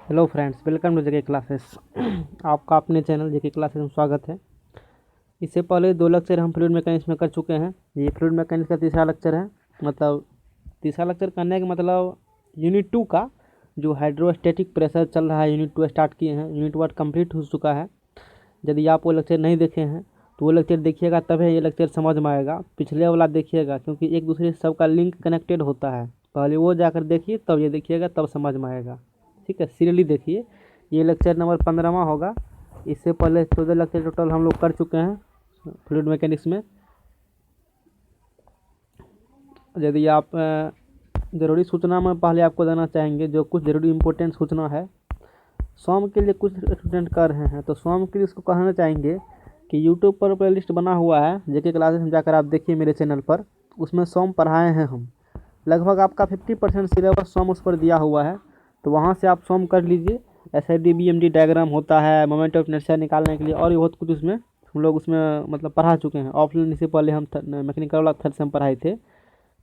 Hello friends, welcome to JK classes. आपका अपने channel जेके classes में स्वागत है। इससे पहले 2 लेक्चर हम फ्लूइड मैकेनिक्स में कर चुके हैं। ये फ्लूइड मैकेनिक्स का तीसरा लेक्चर है। मतलब तीसरा लेक्चर करने का मतलब यूनिट 2 का जो हाइड्रोस्टैटिक प्रेशर चल रहा है, यूनिट 2 स्टार्ट किए हैं। यूनिट 1 कंप्लीट हो चुका है। यदि आप वो लेक्चर नहीं देखे हैं तो वो लेक्चर देखिएगा, तब ये लेक्चर समझ में आएगा। पिछले वाला देखिएगा, क्योंकि एक दूसरे से सबका लिंक कनेक्टेड होता है। पहले वो जाकर देखिए, तब ये देखिएगा, तब समझ में आएगा। ठीक है, सीरियली देखिए। ये लेक्चर नंबर 15वां होगा। इससे पहले 14 लेक्चर टोटल हम लोग कर चुके हैं फ्लूइड मैकेनिक्स में। यदि आप ज़रूरी सूचना में पहले आपको देना चाहेंगे, जो कुछ ज़रूरी इम्पोर्टेंट सूचना है स्वयं के लिए कुछ स्टूडेंट कर रहे हैं, तो स्वयं के लिए इसको कहना चाहेंगे कि यूट्यूब पर प्ले लिस्ट बना हुआ है जेके क्लासेस में, जाकर आप देखिए मेरे चैनल पर। उसमें स्वयं पढ़ाए हैं हम। लगभग आपका 50% सिलेबस स्वयं उस पर दिया हुआ है, तो वहाँ से आप स्वयं कर लीजिए। SID BMD डायग्राम होता है, मोमेंट ऑफ इनर्शिया निकालने के लिए, और भी बहुत कुछ उसमें हम लोग उसमें मतलब पढ़ा चुके हैं। ऑफलाइन इससे पहले हम मैकेनिकल वाला थर्ड सेम पढ़ाए थे।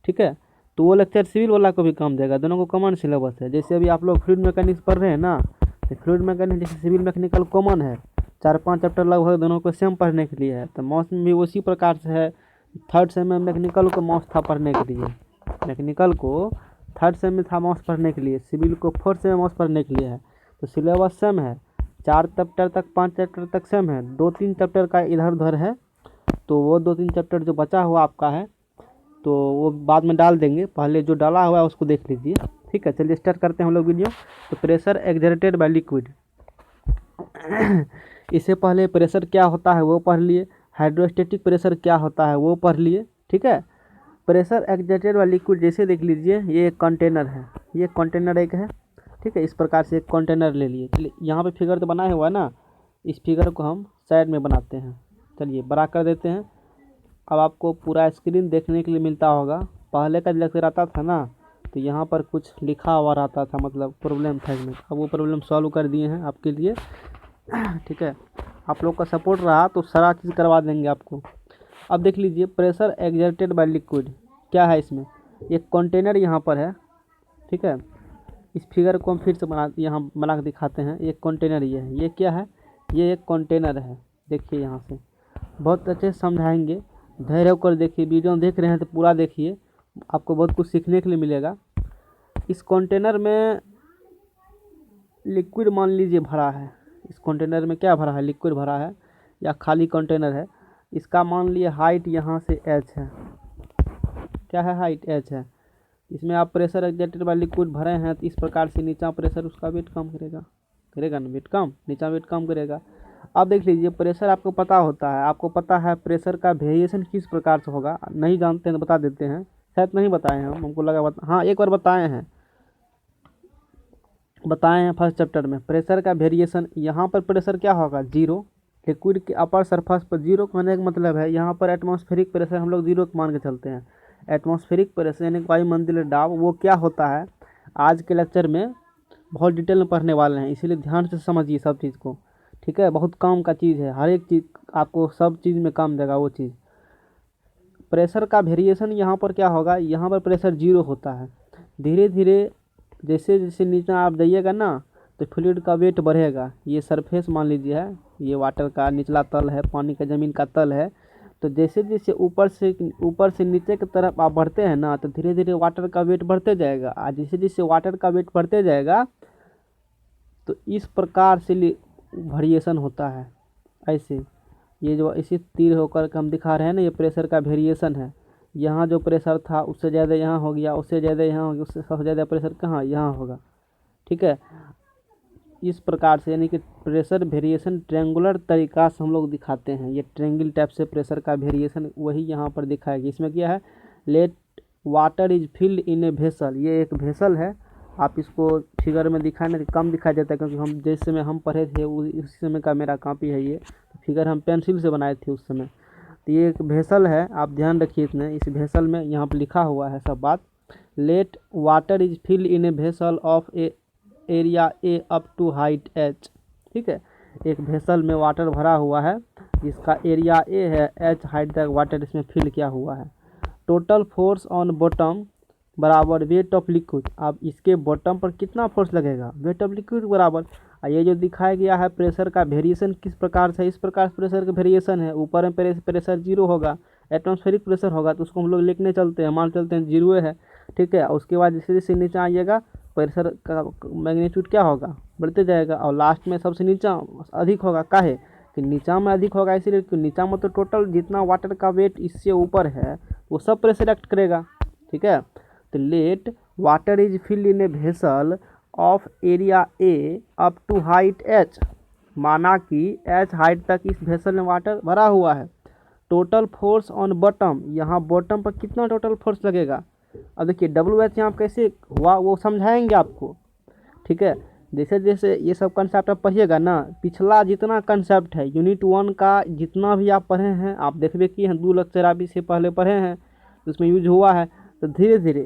ठीक है, तो वो लेक्चर सिविल वाला को भी काम देगा। दोनों को कॉमन सिलेबस है। जैसे अभी आप लोग फ्लूइड मैकेनिक्स पढ़ रहे हैं ना, तो फ्लूइड मैकेनिक्स जैसे सिविल मैकेनिकल कॉमन है। 4-5 चैप्टर लगभग दोनों को सेम पढ़ने के लिए है। तो मॉस में भी उसी प्रकार से है। थर्ड सेम में मैकेनिकल को मॉस था पढ़ने के लिए। मैकेनिकल को थर्ड सेम में था मॉस पढ़ने के लिए, सिविल को फोर्थ सेम में मॉस पढ़ने के लिए है। तो सिलेबस सेम है। 4 चैप्टर तक 5 चैप्टर तक सेम है। 2-3 चैप्टर का इधर उधर है, तो वो 2-3 चैप्टर जो बचा हुआ आपका है तो वो बाद में डाल देंगे। पहले जो डाला हुआ है उसको देख लीजिए। ठीक है, चलिए स्टार्ट करते हैं हम लोग वीडियो। तो प्रेशर एक्सर्टेड बाय लिक्विड। इससे पहले प्रेशर क्या होता है वो पढ़ लिए, हाइड्रोस्टैटिक प्रेशर क्या होता है वो पढ़ लिए। ठीक है, प्रेशर एक्सर्टेड बाय लिक्विड जैसे देख लीजिए, ये एक कंटेनर है। ये कंटेनर एक है। ठीक है, इस प्रकार से एक कंटेनर ले लिए। चलिए, यहाँ पे फिगर तो बनाया हुआ है ना, इस फिगर को हम साइड में बनाते हैं। चलिए बड़ा कर देते हैं। अब आपको पूरा स्क्रीन देखने के लिए मिलता होगा। पहले का लेक्चर आता था ना, तो यहाँ पर कुछ लिखा हुआ रहता था, मतलब प्रॉब्लम था इसमें। अब वो प्रॉब्लम सॉल्व कर दिए हैं आपके लिए। ठीक है, आप लोग का सपोर्ट रहा तो सारा चीज़ करवा देंगे आपको। अब देख लीजिए, प्रेशर एक्सर्टेड बाय लिक्विड क्या है इसमें। एक कंटेनर यहाँ पर है। ठीक है, इस फिगर को हम फिर से यहाँ बना के दिखाते हैं। एक कंटेनर ये है। ये क्या है? ये एक कंटेनर है। देखिए यहाँ से बहुत अच्छे से समझाएंगे। धैर्य होकर देखिए। वीडियो देख रहे हैं तो पूरा देखिए, आपको बहुत कुछ सीखने के लिए मिलेगा। इस कंटेनर में लिक्विड मान लीजिए भरा है। इस कंटेनर में क्या भरा है? लिक्विड भरा है, या खाली कंटेनर है। इसका मान लिए हाइट यहाँ से h है। क्या है? हाइट h है। इसमें आप प्रेशर एक्सर्टेड बाय लिक्विड भरे हैं, तो इस प्रकार से नीचा प्रेशर उसका वेट कम करेगा। करेगा ना वेट कम, नीचा वेट कम करेगा। अब देख लीजिए, प्रेशर आपको पता होता है। आपको पता है प्रेशर का वेरिएशन किस प्रकार से होगा। नहीं जानते हैं तो बता देते हैं। शायद नहीं बताए हैं हमको लगा हाँ, एक बार बताए हैं फर्स्ट चैप्टर में। प्रेशर का वेरिएशन, यहाँ पर प्रेशर क्या होगा? 0। लिक्विड के अपर सरफेस पर 0 कहने का मतलब है यहाँ पर एटमॉस्फेरिक प्रेशर हम लोग 0 मान के चलते हैं। एटमॉस्फेरिक प्रेशर यानी वायुमंडलीय दाब, वो क्या होता है आज के लेक्चर में बहुत डिटेल में पढ़ने वाले हैं, इसीलिए ध्यान से समझिए सब चीज़ को। ठीक है, बहुत काम का चीज़ है। हर एक चीज़ आपको सब चीज़ में काम देगा वो चीज़। प्रेशर का वेरिएशन यहाँ पर क्या होगा? यहाँ पर प्रेशर 0 होता है। धीरे धीरे जैसे जैसे नीचे आप जाइएगा ना, तो फ्लूइड का वेट बढ़ेगा। ये सरफेस मान लीजिए है, ये वाटर का निचला तल है, पानी का ज़मीन का तल है। तो जैसे जैसे ऊपर से नीचे की तरफ आप बढ़ते हैं ना, तो धीरे धीरे वाटर का वेट बढ़ते जाएगा। और जैसे जैसे वाटर का वेट बढ़ते जाएगा, तो इस प्रकार से वेरिएशन होता है। ऐसे ये जो इसी तीर होकर के हम दिखा रहे हैं ना, ये प्रेशर का वेरिएशन है। यहाँ जो प्रेशर था उससे ज़्यादा यहाँ हो गया, उससे ज़्यादा यहाँ हो गया, उससे सबसे ज़्यादा प्रेशर कहाँ? यहाँ होगा। ठीक है, इस प्रकार से यानी कि प्रेशर वेरिएशन ट्रेंगुलर तरीका से हम लोग दिखाते हैं। ये ट्रेंगल टाइप से प्रेशर का वेरिएशन वही यहाँ पर दिखाएगी। इसमें क्या है? Let water is filled in a vessel. ये एक वेसल है। आप इसको फिगर में दिखाए ना, कम दिखाई देता है, क्योंकि हम जिस समय हम पढ़े थे उस समय का मेरा कॉपी है। ये फिगर हम पेंसिल से बनाए थे उस समय। तो ये एक वेसल है, आप ध्यान रखिए इसमें। इस वेसल में यहाँ पर लिखा हुआ है सब बात। Let water is filled in a vessel of a area A up to height h। ठीक है, एक वेसल में वाटर भरा हुआ है जिसका एरिया ए है, h हाइट तक वाटर इसमें फिल किया हुआ है। टोटल फोर्स ऑन बॉटम बराबर वेट ऑफ लिक्विड। अब इसके बॉटम पर कितना फोर्स लगेगा, वेट ऑफ लिक्विड बराबर। ये जो दिखाया गया है प्रेशर का वेरिएशन किस प्रकार से, इस प्रकार से प्रेशर का वेरिएशन है। ऊपर में प्रेशर जीरो होगा, एटमॉस्फेरिक प्रेशर होगा, तो उसको हम लोग लिखने चलते हैं, मान चलते हैं जीरो है, ठीक है। उसके बाद जैसे जैसे नीचे आइएगा प्रेशर का मैग्नीट्यूड क्या होगा, बढ़ते जाएगा, और लास्ट में सबसे नीचा अधिक होगा। काहे कि नीचा में अधिक होगा, इसीलिए कि नीचा में तो टोटल जितना वाटर का वेट इससे ऊपर है वो सब प्रेशर एक्ट करेगा, ठीक है। तो let water is filled in a vessel of area A up to height H, माना कि एच हाइट तक इस वेसल में वाटर भरा हुआ है। टोटल फोर्स ऑन बॉटम, यहाँ बॉटम पर कितना टोटल फोर्स लगेगा। अब देखिए डब्ल्यू एच यहाँ कैसे हुआ वो समझाएंगे आपको, ठीक है। जैसे जैसे ये सब कंसेप्ट आप पढ़िएगा ना, पिछला जितना कंसेप्ट है यूनिट 1 का जितना भी आप पढ़े हैं, आप देखबे कि हैं 2 लेक्चर आप इससे पहले पढ़े हैं, उसमें यूज हुआ है। तो धीरे धीरे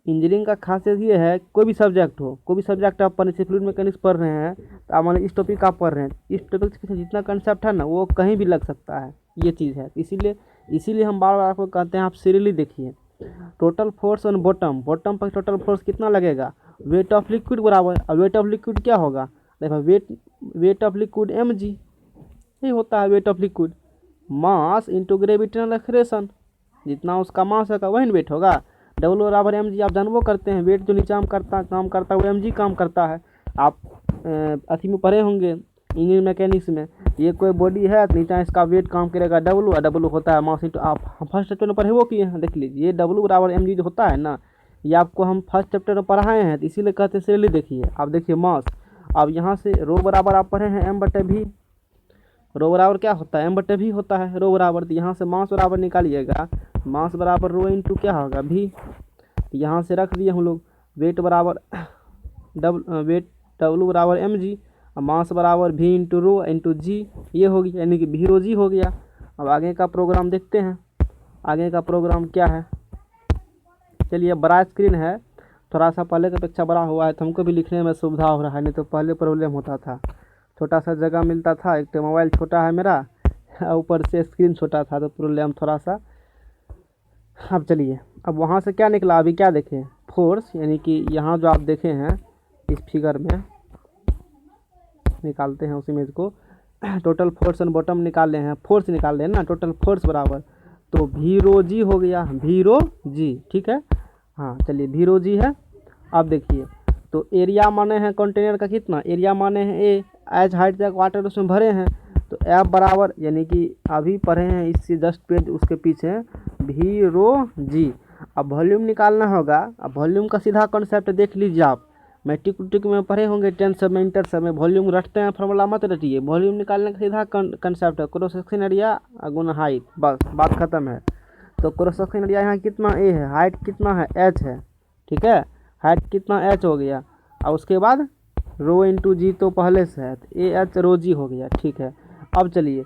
इंजीनियरिंग का खासियत ये है, कोई भी सब्जेक्ट हो, कोई भी सब्जेक्ट आप पढ़, फ्लूइड मैकेनिक्स पढ़ रहे हैं तो आप मान इस टॉपिक आप पढ़ रहे हैं, इस टॉपिक से जितना कंसेप्ट है ना वो कहीं भी लग सकता है, ये चीज़ है। इसीलिए हम बार बार आपको कहते हैं आप सीरियली देखिए। Total force on bottom, bottom पर टोटल फोर्स कितना लगेगा, वेट ऑफ लिक्विड बराबर। अब वेट ऑफ लिक्विड क्या होगा, देखो वेट ऑफ लिक्विड mg, यही होता है weight of liquid. Mass into gravitational acceleration, जितना उसका मास होगा वही वेट होगा। डब्ल्यू बराबर mg, आप जानबो करते हैं वेट जो नीचा में काम करता है वो mg काम करता है। आप अथी में पढ़े होंगे इंजीनियरिंग मैकेनिक्स में, ये कोई बॉडी है तो नीचा इसका वेट काम करेगा डब्ल्यू, और डब्ल्यू होता है मास इंटू, आप फर्स्ट चैप्टर में पढ़े वो किए हैं, देख लीजिए ये डब्ल्यू बराबर mg जो होता है ना, ये आपको हम फर्स्ट चैप्टर में पढ़ाए हैं, तो इसीलिए कहते हैं सीरियली देखिए। आप देखिए मास, अब यहाँ से रो बराबर आप पढ़े हैं m/v, रो बराबर क्या होता है m/v होता है रो बराबर। तो यहाँ से मास बराबर निकालिएगा, मास बराबर रो इंटू क्या होगा v, यहाँ से रख दिए हम लोग वेट बराबर डब्ल्यू बराबर mg, और मास बराबर v इंटू रो इंटू जी, ये होगी यानी कि v रो जी हो गया। अब आगे का प्रोग्राम देखते हैं, आगे का प्रोग्राम क्या है। चलिए बड़ा स्क्रीन है, थोड़ा सा पहले की अपेक्षा बड़ा हुआ है तो हमको भी लिखने में सुविधा हो रहा है, नहीं तो पहले प्रॉब्लम होता था, छोटा सा जगह मिलता था, एक तो मोबाइल छोटा है मेरा, ऊपर से स्क्रीन छोटा था, तो प्रॉब्लम थोड़ा सा। अब चलिए, अब वहाँ से क्या निकला, अभी क्या देखें, फोर्स, यानी कि यहाँ जो आप देखे हैं इस फिगर में, निकालते हैं उस इमेज को, टोटल फोर्स ऑन बॉटम निकाल रहे हैं, फोर्स निकाल रहे हैं ना, टोटल फोर्स बराबर तो वी रो जी हो गया, वी रो जी, ठीक है। हाँ चलिए वी रो जी है। अब देखिए तो एरिया माने हैं कंटेनर का कितना, एरिया माने हैं ए, एच हाइट तक वाटर उसमें भरे हैं, तो एफ बराबर, यानी कि अभी पढ़े हैं इससे जस्ट पेज उसके पीछे, वी रो जी। अब वॉल्यूम निकालना होगा, अब वॉल्यूम का सीधा कॉन्सेप्ट देख लीजिए आप, मैट्रिक में पढ़े होंगे 10 सब में, इंटर सब में, वॉल्यूम रटते हैं फॉर्मूला मत रटिए, वॉल्यूम निकालने का सीधा कंसेप्ट है क्रॉस सेक्शन एरिया गुना हाइट, बस बात खत्म है। तो क्रॉस सेक्शन एरिया यहाँ कितना ए है, हाइट कितना है एच है, ठीक है, हाइट कितना एच हो गया, और उसके बाद रो इंटू जी तो पहले से है, तो ए एच रो जी हो गया, ठीक है। अब चलिए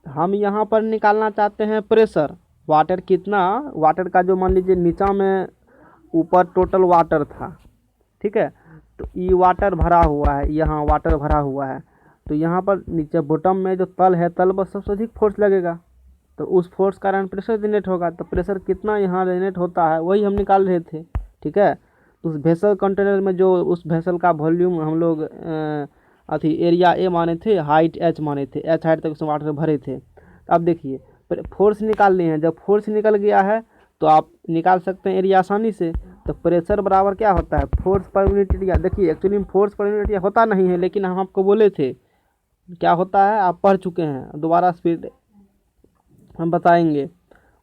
हम यहाँ पर निकालना चाहते हैं प्रेशर, वाटर कितना, वाटर का जो मान लीजिए नीचा में ऊपर टोटल वाटर था, ठीक है, तो ये वाटर भरा हुआ है, यहाँ वाटर भरा हुआ है, तो यहाँ पर नीचे बॉटम में जो तल है, तल पर सबसे अधिक फोर्स लगेगा, तो उस फोर्स का कारण प्रेशर जनरेट होगा, तो प्रेशर कितना यहाँ जनरेट होता है वही हम निकाल रहे थे, ठीक है। तो उस वेसल कंटेनर में जो उस वेसल का वॉल्यूम हम लोग अथी एरिया ए माने थे, हाइट एच माने थे, एच हाइट तक उसमें वाटर भरे थे। अब देखिए फोर्स निकालने हैं, जब फोर्स निकल गया है तो आप निकाल सकते हैं एरिया आसानी से। तो प्रेशर बराबर क्या होता है, फोर्स पर यूनिट एरिया। देखिए एक्चुअली फोर्स पर यूनिट एरिया होता नहीं है, लेकिन हम आपको बोले थे क्या होता है, आप पढ़ चुके हैं, दोबारा स्पीड हम बताएंगे,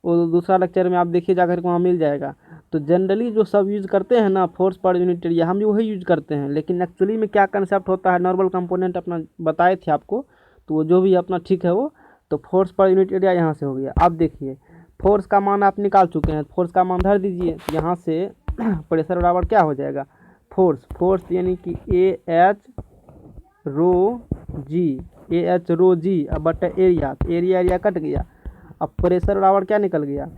वो दूसरा लेक्चर में आप देखिए जाकर के वहाँ मिल जाएगा। तो जनरली जो सब यूज़ करते हैं ना फोर्स पर यूनिट एरिया, हम भी वही यूज करते हैं, लेकिन एक्चुअली में क्या कंसेप्ट होता है, नॉर्मल कंपोनेंट अपना बताए थे आपको, तो वो जो भी अपना ठीक है वो। तो फोर्स पर यूनिट एरिया यहाँ से हो गया। अब देखिए फोर्स का मान आप निकाल चुके हैं, फोर्स का मान धर दीजिए, यहाँ से प्रेशर बराबर क्या हो जाएगा, फोर्स यानी कि A H row ji, A H रो जी, अब बटा एरिया, एरिया कट गया, अब प्रेशर बराबर क्या निकल गया,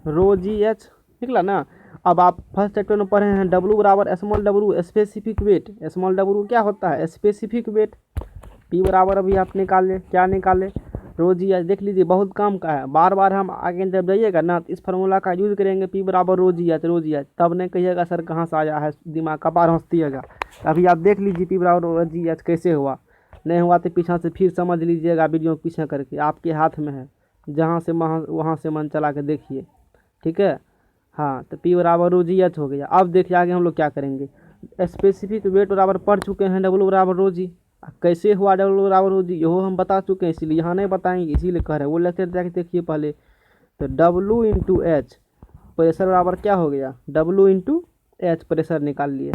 रो जी एच निकला ना। अब आप फर्स्ट चैप्टर में पढ़े हैं डब्ल्यू बराबर small W specific weight, small W क्या होता है स्पेसिफिक वेट, पी बराबर अभी आप निकाल ले, क्या निकाले रो जी एच देख लीजिए बहुत काम का है, बार बार हम आगे जब जाइएगा ना तो इस फार्मूला का यूज़ करेंगे, पी बराबर रो जी एच, तब नहीं कहिएगा सर कहाँ से आया है, दिमाग का पार हंसतीएगा। अभी आप देख लीजिए पी बराबर रो जी एच कैसे हुआ, नहीं हुआ तो पीछे से फिर समझ लीजिएगा, वीडियो पीछे करके आपके हाथ में है, जहाँ से वहाँ से मन चला के देखिए, ठीक है। हाँ तो पी बराबर रो जी एच हो गया। अब देखिए आगे हम लोग क्या करेंगे, स्पेसिफिक वेट बराबर पढ़ चुके हैं, डब्लू बराबर रो जी, कैसे हुआ डब्लू बराबर रो जी यो हम बता चुके हैं, इसीलिए यहाँ नहीं बताएंगे, इसीलिए कह रहे हैं वो लेक्चर जाके देखिए पहले। तो डब्लू इंटू एच प्रेशर बराबर क्या हो गया, डब्लू इंटू एच प्रेशर निकाल लिए,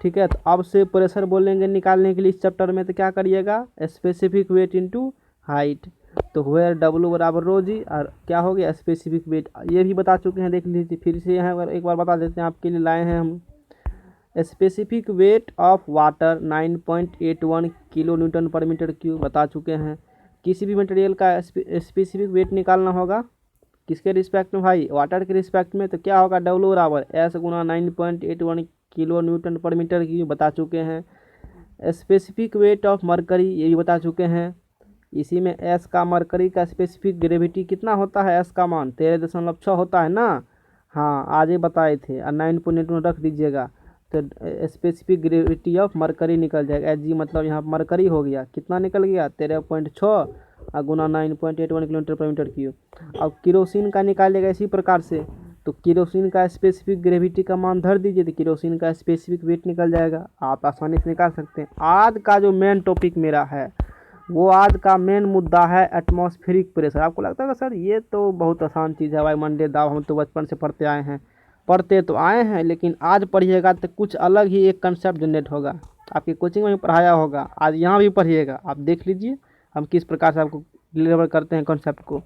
ठीक है। तो अब से प्रेशर बोलेंगे निकालने के लिए इस चैप्टर में, तो क्या करिएगा, स्पेसिफिक वेट इंटू हाइट, तो वेयर डब्लू बराबर रो जी, और क्या हो गया स्पेसिफिक वेट, ये भी बता चुके हैं देख लीजिए, फिर से यहाँ एक बार बता देते हैं, आपके लिए लाए हैं हम। Specific weight of water 9.81 kilo Newton पर मीटर क्यूब बता चुके हैं। किसी भी मटेरियल का स्पेसिफिक वेट निकालना होगा किसके रिस्पेक्ट में भाई, वाटर के रिस्पेक्ट में, तो क्या होगा डब्लू बराबर एस गुना 9.81 किलो न्यूटन पर मीटर क्यूब बता चुके हैं। स्पेसिफिक वेट ऑफ मरकरी ये भी बता चुके हैं, इसी में एस का मरकरी का स्पेसिफिक ग्रेविटी कितना होता है, एस का मान 13.6 होता है ना, हाँ आज ही बताए थे, और 9.81 रख दीजिएगा, तो स्पेसिफिक ग्रेविटी ऑफ मरकरी निकल जाएगा, एच जी मतलब यहाँ मरकरी हो गया, कितना निकल गया 13.6 और गुना 9.81 किलोमीटर पर मीटर क्यूब। अब केरोसिन का निकालेगा इसी प्रकार से, तो केरोसिन का स्पेसिफिक ग्रेविटी का मान धर दीजिए, तो केरोसिन का स्पेसिफिक वेट निकल जाएगा, आप आसानी से निकाल सकते हैं। आज का जो मेन टॉपिक मेरा है, वो आज का मेन मुद्दा है एटमॉस्फेरिक प्रेशर। आपको लगता है सर ये तो बहुत आसान चीज़ है, वायुमंडलीय दाब हम तो बचपन से पढ़ते तो आए हैं, लेकिन आज पढ़िएगा तो कुछ अलग ही एक कंसेप्ट जनरेट होगा, आपकी कोचिंग में भी पढ़ाया होगा, आज यहाँ भी पढ़िएगा, आप देख लीजिए हम किस प्रकार से आपको डिलीवर करते हैं कॉन्सेप्ट को।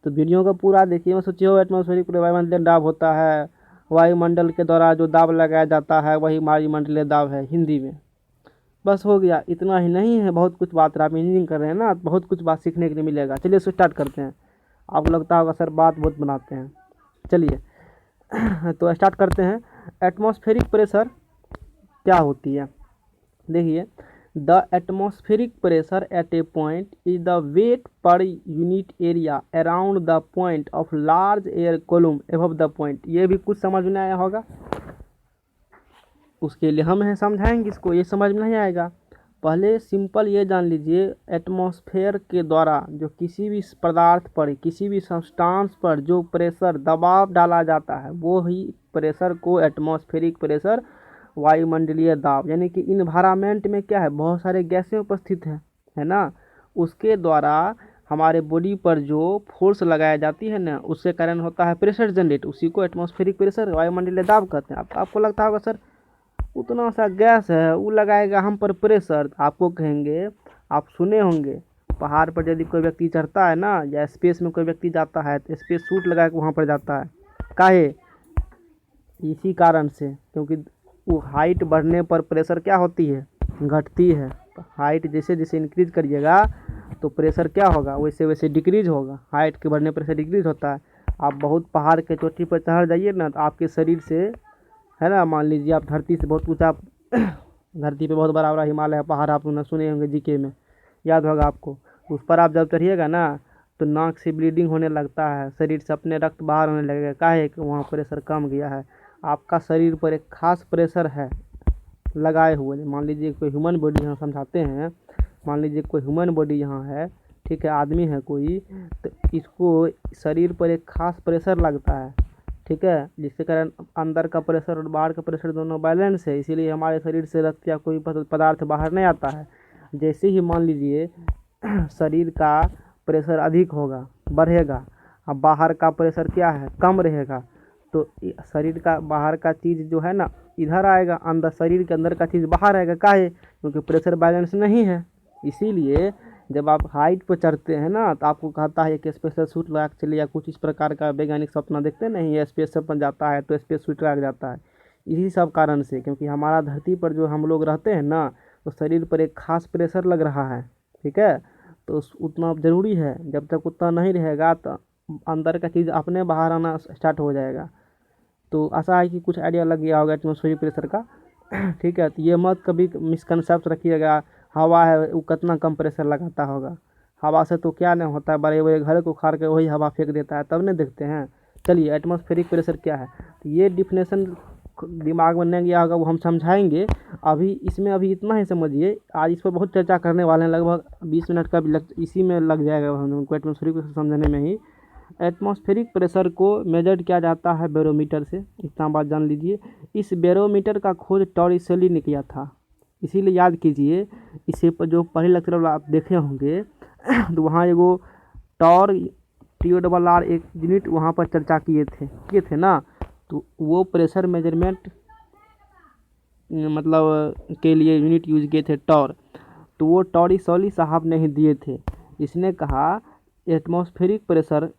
तो वीडियो को पूरा देखिए, मैं सोचिए हो एटमॉस्फेरिक वायुमंडलीय दाब होता है, वायुमंडल के द्वारा जो दाब लगाया जाता है वही वायुमंडलीय दाब है हिंदी में, बस हो गया, इतना ही नहीं है, बहुत कुछ बात आप इंजीनियरिंग कर रहे हैं ना, बहुत कुछ बात सीखने के लिए मिलेगा। चलिए इसको स्टार्ट करते हैं, आपको लगता होगा सर बात बहुत बनाते हैं, चलिए तो स्टार्ट करते हैं। एटमॉस्फेरिक प्रेशर क्या होती है, देखिए the atmospheric pressure at a point is the weight per unit area around the point of large air column above the point, ये भी कुछ समझ में आया होगा, उसके लिए हम हैं समझाएंगे इसको, ये समझ में नहीं आएगा। पहले सिंपल ये जान लीजिए, एटमॉस्फेयर के द्वारा जो किसी भी पदार्थ पर, किसी भी सब्सटेंस पर जो प्रेशर दबाव डाला जाता है, वो ही प्रेशर को एटमॉस्फेरिक प्रेशर, वायुमंडलीय दाब, यानी कि इन्वायरमेंट में क्या है, बहुत सारे गैसें उपस्थित हैं, है ना, उसके द्वारा हमारे बॉडी पर जो फोर्स लगाया जाती है ना, उसके कारण होता है प्रेशर जनरेट, उसी को एटमॉस्फेरिक प्रेशर, वायुमंडलीय दाब कहते हैं। आपको लगता होगा सर उतना सा गैस है वो लगाएगा हम पर प्रेशर, आपको कहेंगे, आप सुने होंगे पहाड़ पर यदि कोई व्यक्ति चढ़ता है ना, या स्पेस में कोई व्यक्ति जाता है तो स्पेस सूट लगा के वहाँ पर जाता है, काहे, इसी कारण से, क्योंकि वो हाइट बढ़ने पर प्रेशर क्या होती है, घटती है, हाइट जैसे जैसे इंक्रीज करिएगा तो प्रेशर क्या होगा, वैसे वैसे डिक्रीज होगा, हाइट के बढ़ने पर प्रेशर डिक्रीज होता है। आप बहुत पहाड़ के चोटी पर चढ़ जाइए ना, तो आपके शरीर से, है ना, मान लीजिए आप धरती से बहुत ऊंचा धरती पे बहुत बड़ा बड़ा हिमालय है, पहाड़ आप सुने होंगे जीके में, याद होगा आपको, उस पर आप जब चढ़िएगा ना तो नाक से ब्लीडिंग होने लगता है, शरीर से अपने रक्त बाहर होने लगेगा, काहे कि वहाँ प्रेशर कम गया है। आपका शरीर पर एक खास प्रेशर है लगाए हुए, मान लीजिए कोई ह्यूमन बॉडी यहाँ समझाते हैं, मान लीजिए कोई ह्यूमन बॉडी यहाँ है, ठीक है, आदमी है कोई, तो इसको शरीर पर एक खास प्रेशर लगता है, ठीक है, जिसके कारण अंदर का प्रेशर और बाहर का प्रेशर दोनों बैलेंस है, इसीलिए हमारे शरीर से रक्त या कोई पदार्थ बाहर नहीं आता है। जैसे ही मान लीजिए शरीर का प्रेशर अधिक होगा, बढ़ेगा, अब बाहर का प्रेशर क्या है, कम रहेगा, तो शरीर का बाहर का चीज़ जो है ना इधर आएगा, अंदर शरीर के अंदर का चीज़ बाहर आएगा, काहे, क्योंकि प्रेशर बैलेंस नहीं है। इसीलिए जब आप हाइट पर चढ़ते हैं ना तो आपको कहता है कि स्पेशल सूट लगा के चलिए, या कुछ इस प्रकार का वैज्ञानिक सपना देखते नहीं है, स्पेस पर जाता है तो स्पेस सूट लगा जाता है, इसी सब कारण से, क्योंकि हमारा धरती पर जो हम लोग रहते हैं ना, तो शरीर पर एक खास प्रेशर लग रहा है, ठीक है, तो उतना ज़रूरी है, जब तक उतना नहीं रहेगा तो अंदर का चीज़ अपने बाहर आना स्टार्ट हो जाएगा। तो आशा है कि कुछ आइडिया लग गया होगा एटमॉस्फेरिक प्रेशर का ठीक है, तो ये मत कभी मिसकंसेप्ट रखिएगा, हवा है वो कितना कम प्रेशर लगाता होगा, हवा से तो क्या नहीं होता है, बड़े बड़े घर को उखाड़ के वही हवा फेंक देता है, तब नहीं देखते हैं। चलिए एटमॉस्फेरिक प्रेशर क्या है, तो ये डिफिनेशन दिमाग में नहीं गया होगा वो हम समझाएंगे। अभी इसमें अभी इतना ही समझिए, आज इस पर बहुत चर्चा करने वाले हैं, लगभग 20 मिनट का भी इसी में लग जाएगा हम उनको एटमॉस्फेरिक प्रेशर समझने में ही। एटमॉस्फेरिक प्रेशर को मेजर किया जाता है बैरोमीटर से, इतना बात जान लीजिए। इस बैरोमीटर का खोज टॉरिसेली ने किया था, इसीलिए याद कीजिए। इसे पर जो पहले लेक्चर आप देखे होंगे तो वहाँ एगो टॉर TORR एक यूनिट वहाँ पर चर्चा किए थे ना, तो वो प्रेशर मेजरमेंट मतलब के लिए यूनिट यूज किए थे टॉर, तो वो टॉरिसोली साहब ने ही दिए थे। इसने कहा atmospheric pressure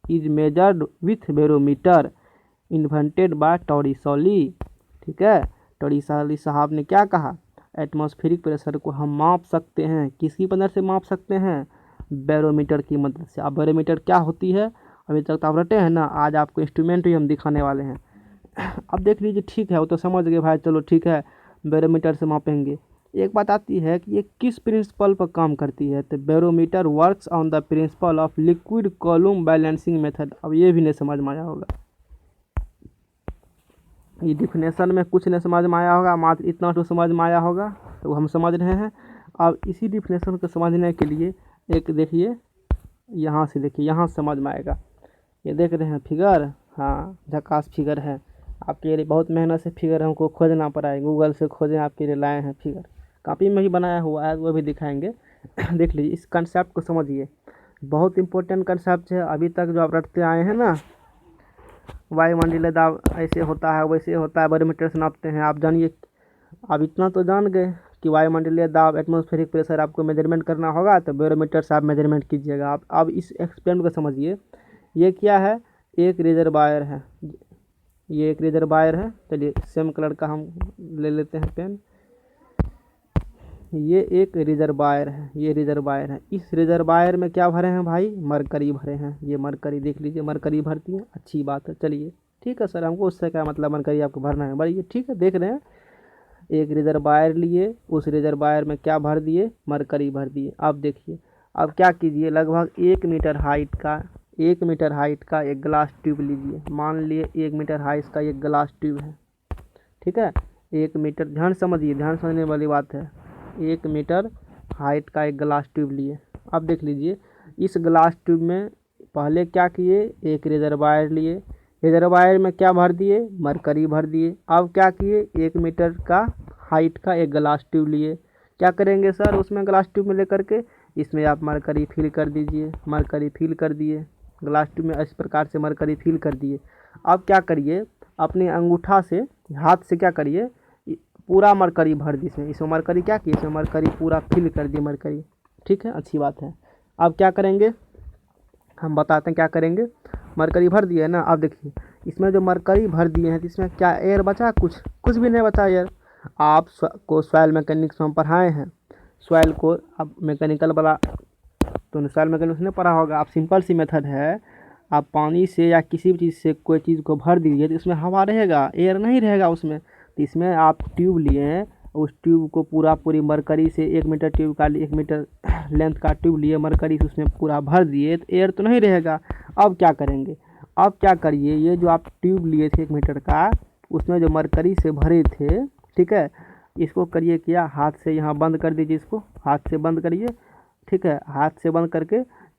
is measured with barometer invented by Torricelli. ठीक है, टॉरिसोली साहब ने क्या कहा, एटमॉस्फेरिक प्रेशर को हम माप सकते हैं, किसकी मदद से माप सकते हैं, बैरोमीटर की मदद से। अब बैरोमीटर क्या होती है अभी तक तो आप रटे हैं ना, आज आपको इंस्ट्रूमेंट भी हम दिखाने वाले हैं। अब देख लीजिए, ठीक है वो तो समझ गए भाई, चलो ठीक है बैरोमीटर से मापेंगे। एक बात आती है कि ये किस प्रिंसिपल पर काम करती है, तो barometer works on the principle of liquid column balancing method. अब ये भी नहीं समझ में आया होगा, ये डिफिनेशन में कुछ नहीं समझ में आया होगा, मात्र इतना तो समझ में आया होगा, तो हम समझ रहे हैं। अब इसी डिफिनेशन को समझने के लिए एक देखिए, यहाँ से देखिए, यहाँ समझ में आएगा। ये देख रहे हैं फिगर, हाँ झकास फिगर है आपके लिए, बहुत मेहनत से फिगर हमको खोजना पड़ा है, गूगल से खोजें आपके लिए लाए हैं फिगर, कॉपी में ही बनाया हुआ है, वो भी दिखाएंगे। देख लीजिए, इस कंसेप्ट को समझिए, बहुत इंपॉर्टेंट कंसेप्ट है। अभी तक जो आप रटते आए हैं ना, वायुमंडलीय दाब ऐसे होता है वैसे होता है, बैरोमीटर से नापते हैं, आप जानिए। अब इतना तो जान गए कि वायुमंडलीय दाब एटमॉस्फेरिक प्रेशर आपको मेजरमेंट करना होगा, तो बैरोमीटर से आप मेजरमेंट कीजिएगा। आप अब इस एक्सपेरिमेंट को समझिए। ये क्या है, एक रिजर्वायर है, ये एक रिजर्वायर है। चलिए सेम कलर का हम ले लेते हैं पेन। ये एक रिजर्वायर है, ये रिजर्वायर है। इस रिजर्वायर में क्या भरे हैं भाई, मरकरी भरे हैं। ये मरकरी देख लीजिए, मरकरी भरती है, अच्छी बात है। चलिए ठीक है सर, हमको उससे क्या मतलब, मरकरी आपको भरना है, बढ़िए ठीक है। देख रहे हैं, एक रिजर्वायर लिए, उस रिजर्वायर में क्या भर दिए, मरकरी भर दिए। अब देखिए, अब क्या कीजिए, लगभग 1 मीटर हाइट का एक ग्लास ट्यूब लीजिए। मान लिए 1 मीटर हाइट का एक ग्लास ट्यूब है, ठीक है। 1 मीटर, ध्यान समझिए, ध्यान समझने वाली बात है। 1 मीटर हाइट का एक ग्लास ट्यूब लिए। अब देख लीजिए, इस ग्लास ट्यूब में पहले क्या किए, एक रिजर्वायर लिए, रिजर्वायर में क्या भर दिए, मरकरी भर दिए। अब क्या किए, 1 मीटर का हाइट का एक ग्लास ट्यूब लिए। क्या करेंगे सर, उसमें ग्लास ट्यूब में लेकर के इसमें आप मरकरी फिल कर दीजिए। मरकरी फिल कर दिए, ग्लास ट्यूब में इस प्रकार से मरकरी फिल कर दिए। अब क्या करिए, अपने अंगूठा से, हाथ से क्या करिए, पूरा मरकरी भर दी इसमें मरकरी क्या की, इसमें मरकरी पूरा फिल कर दी मरकरी, ठीक है, अच्छी बात है। अब क्या करेंगे, हम बताते हैं क्या करेंगे। मरकरी भर दिए है ना, अब देखिए इसमें जो मरकरी भर दिए हैं, तो इसमें क्या एयर बचा, कुछ भी नहीं बचा एयर। आप को सॉइल मैकेनिक्स में हम पढ़ाए हैं, सॉइल को अब मैकेनिकल वाला तो सॉइल मैकेनिक्स ने पढ़ा होगा। आप सिंपल सी मेथड है, आप पानी से या किसी भी चीज़ से कोई चीज़ को भर दीजिए तो इसमें हवा रहेगा, एयर नहीं रहेगा उसमें। तो इसमें आप ट्यूब लिए हैं, उस ट्यूब को पूरी मरकरी से 1 मीटर ट्यूब का 1 मीटर लेंथ का ट्यूब लिए, मरकरी से उसमें पूरा भर दिए, तो एयर तो नहीं रहेगा। अब क्या करेंगे, अब क्या करिए, ये जो आप ट्यूब लिए थे 1 मीटर का, उसमें जो मरकरी से भरे थे, ठीक है, इसको करिए क्या, हाथ से यहाँ बंद कर दीजिए, इसको हाथ से बंद करिए, ठीक है। हाथ से बंद करके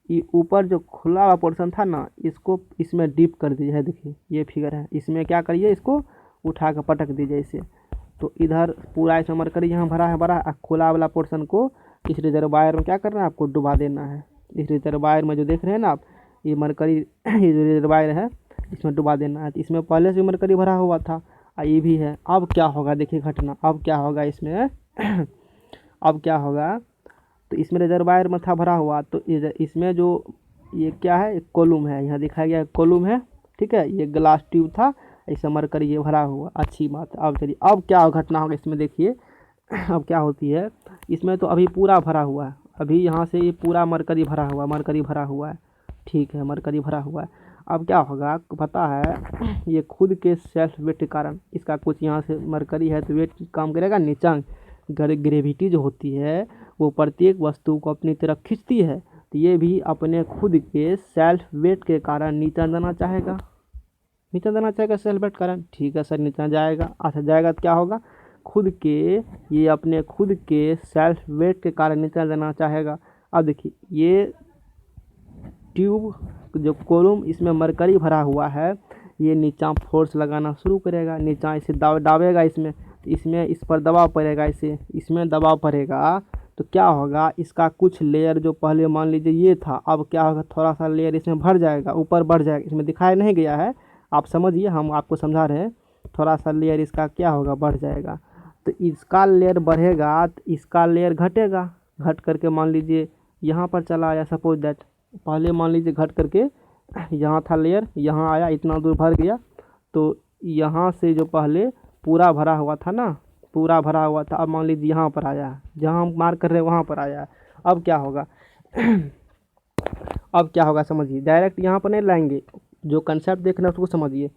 ये ऊपर जो खुला हुआ पोर्शन था ना, इसको इसमें डीप कर दीजिए। है देखिए, ये फिगर है, इसमें क्या करिए, इसको उठा कर पटक दीजिए इसे। तो इधर पूरा इसमें मरकरी यहाँ भरा है, बड़ा खुला वाला पोर्शन को इस रिजर्वायर में क्या करना है, आपको डुबा देना है। इस रिजर्वायर में जो देख रहे हैं ना आप, ये मरकरी ये जो रिजर्वायर है इसमें डुबा देना है। तो इसमें पहले से मरकरी भरा हुआ था, ये भी है। अब क्या होगा, देखिए घटना, अब क्या होगा इसमें अब क्या होगा, तो इसमें रिजर्वायर में था भरा हुआ, तो इसमें जो ये क्या है, एक कॉलम है, यहाँ दिखाया गया कॉलम है, ठीक है। ये ग्लास ट्यूब था, ऐसा मरकरी ये भरा हुआ, अच्छी बात है। अब चलिए, अब क्या घटना होगा इसमें, देखिए अब क्या होती है, इसमें तो अभी पूरा भरा हुआ है, अभी यहाँ से ये पूरा मरकरी भरा हुआ है, ठीक है, मरकरी भरा हुआ है। अब क्या होगा आपको पता है, ये खुद के सेल्फ वेट के कारण, इसका कुछ यहाँ से मरकरी है तो वेट काम करेगा, नीचा ग्रेविटी जो होती है वो प्रत्येक वस्तु को अपनी तरफ खींचती है, तो ये भी अपने खुद के सेल्फ वेट के कारण नीचे जाना चाहेगा, नीचे जाना चाहेगा सेल्फ वेट कारण। ठीक है सर, नीचे जाएगा। अच्छा, जाएगा तो क्या होगा, खुद के, ये अपने खुद के सेल्फ वेट के कारण नीचे जाना चाहेगा। अब देखिए ये ट्यूब जो कॉलम इसमें मरकरी भरा हुआ है, ये नीचा फोर्स लगाना शुरू करेगा, नीचा इसे दाबेगा इसमें, तो इसमें इस पर दबाव पड़ेगा, इसे इसमें दबाव पड़ेगा तो क्या होगा, इसका कुछ लेयर जो पहले मान लीजिए ये था, अब क्या होगा, थोड़ा सा लेयर इसमें भर जाएगा, ऊपर बढ़ जाएगा। इसमें दिखाया नहीं गया है, आप समझिए, हम आपको समझा रहे हैं। थोड़ा सा लेयर इसका क्या होगा, बढ़ जाएगा। तो इसका लेयर बढ़ेगा तो इसका लेयर घटेगा, घट करके मान लीजिए यहाँ पर चला आया। सपोज दैट पहले मान लीजिए घट करके यहाँ था लेयर, यहाँ आया, इतना दूर भर गया, तो यहाँ से जो पहले पूरा भरा हुआ था ना, पूरा भरा हुआ था, अब मान लीजिए यहाँ पर आया, जहाँ हम मार्क कर रहे हैं वहाँ पर आया। अब क्या होगा अब क्या होगा समझिए, डायरेक्ट यहाँ पर नहीं लाएंगे, जो कंसेप्ट देखना है उसको समझिए।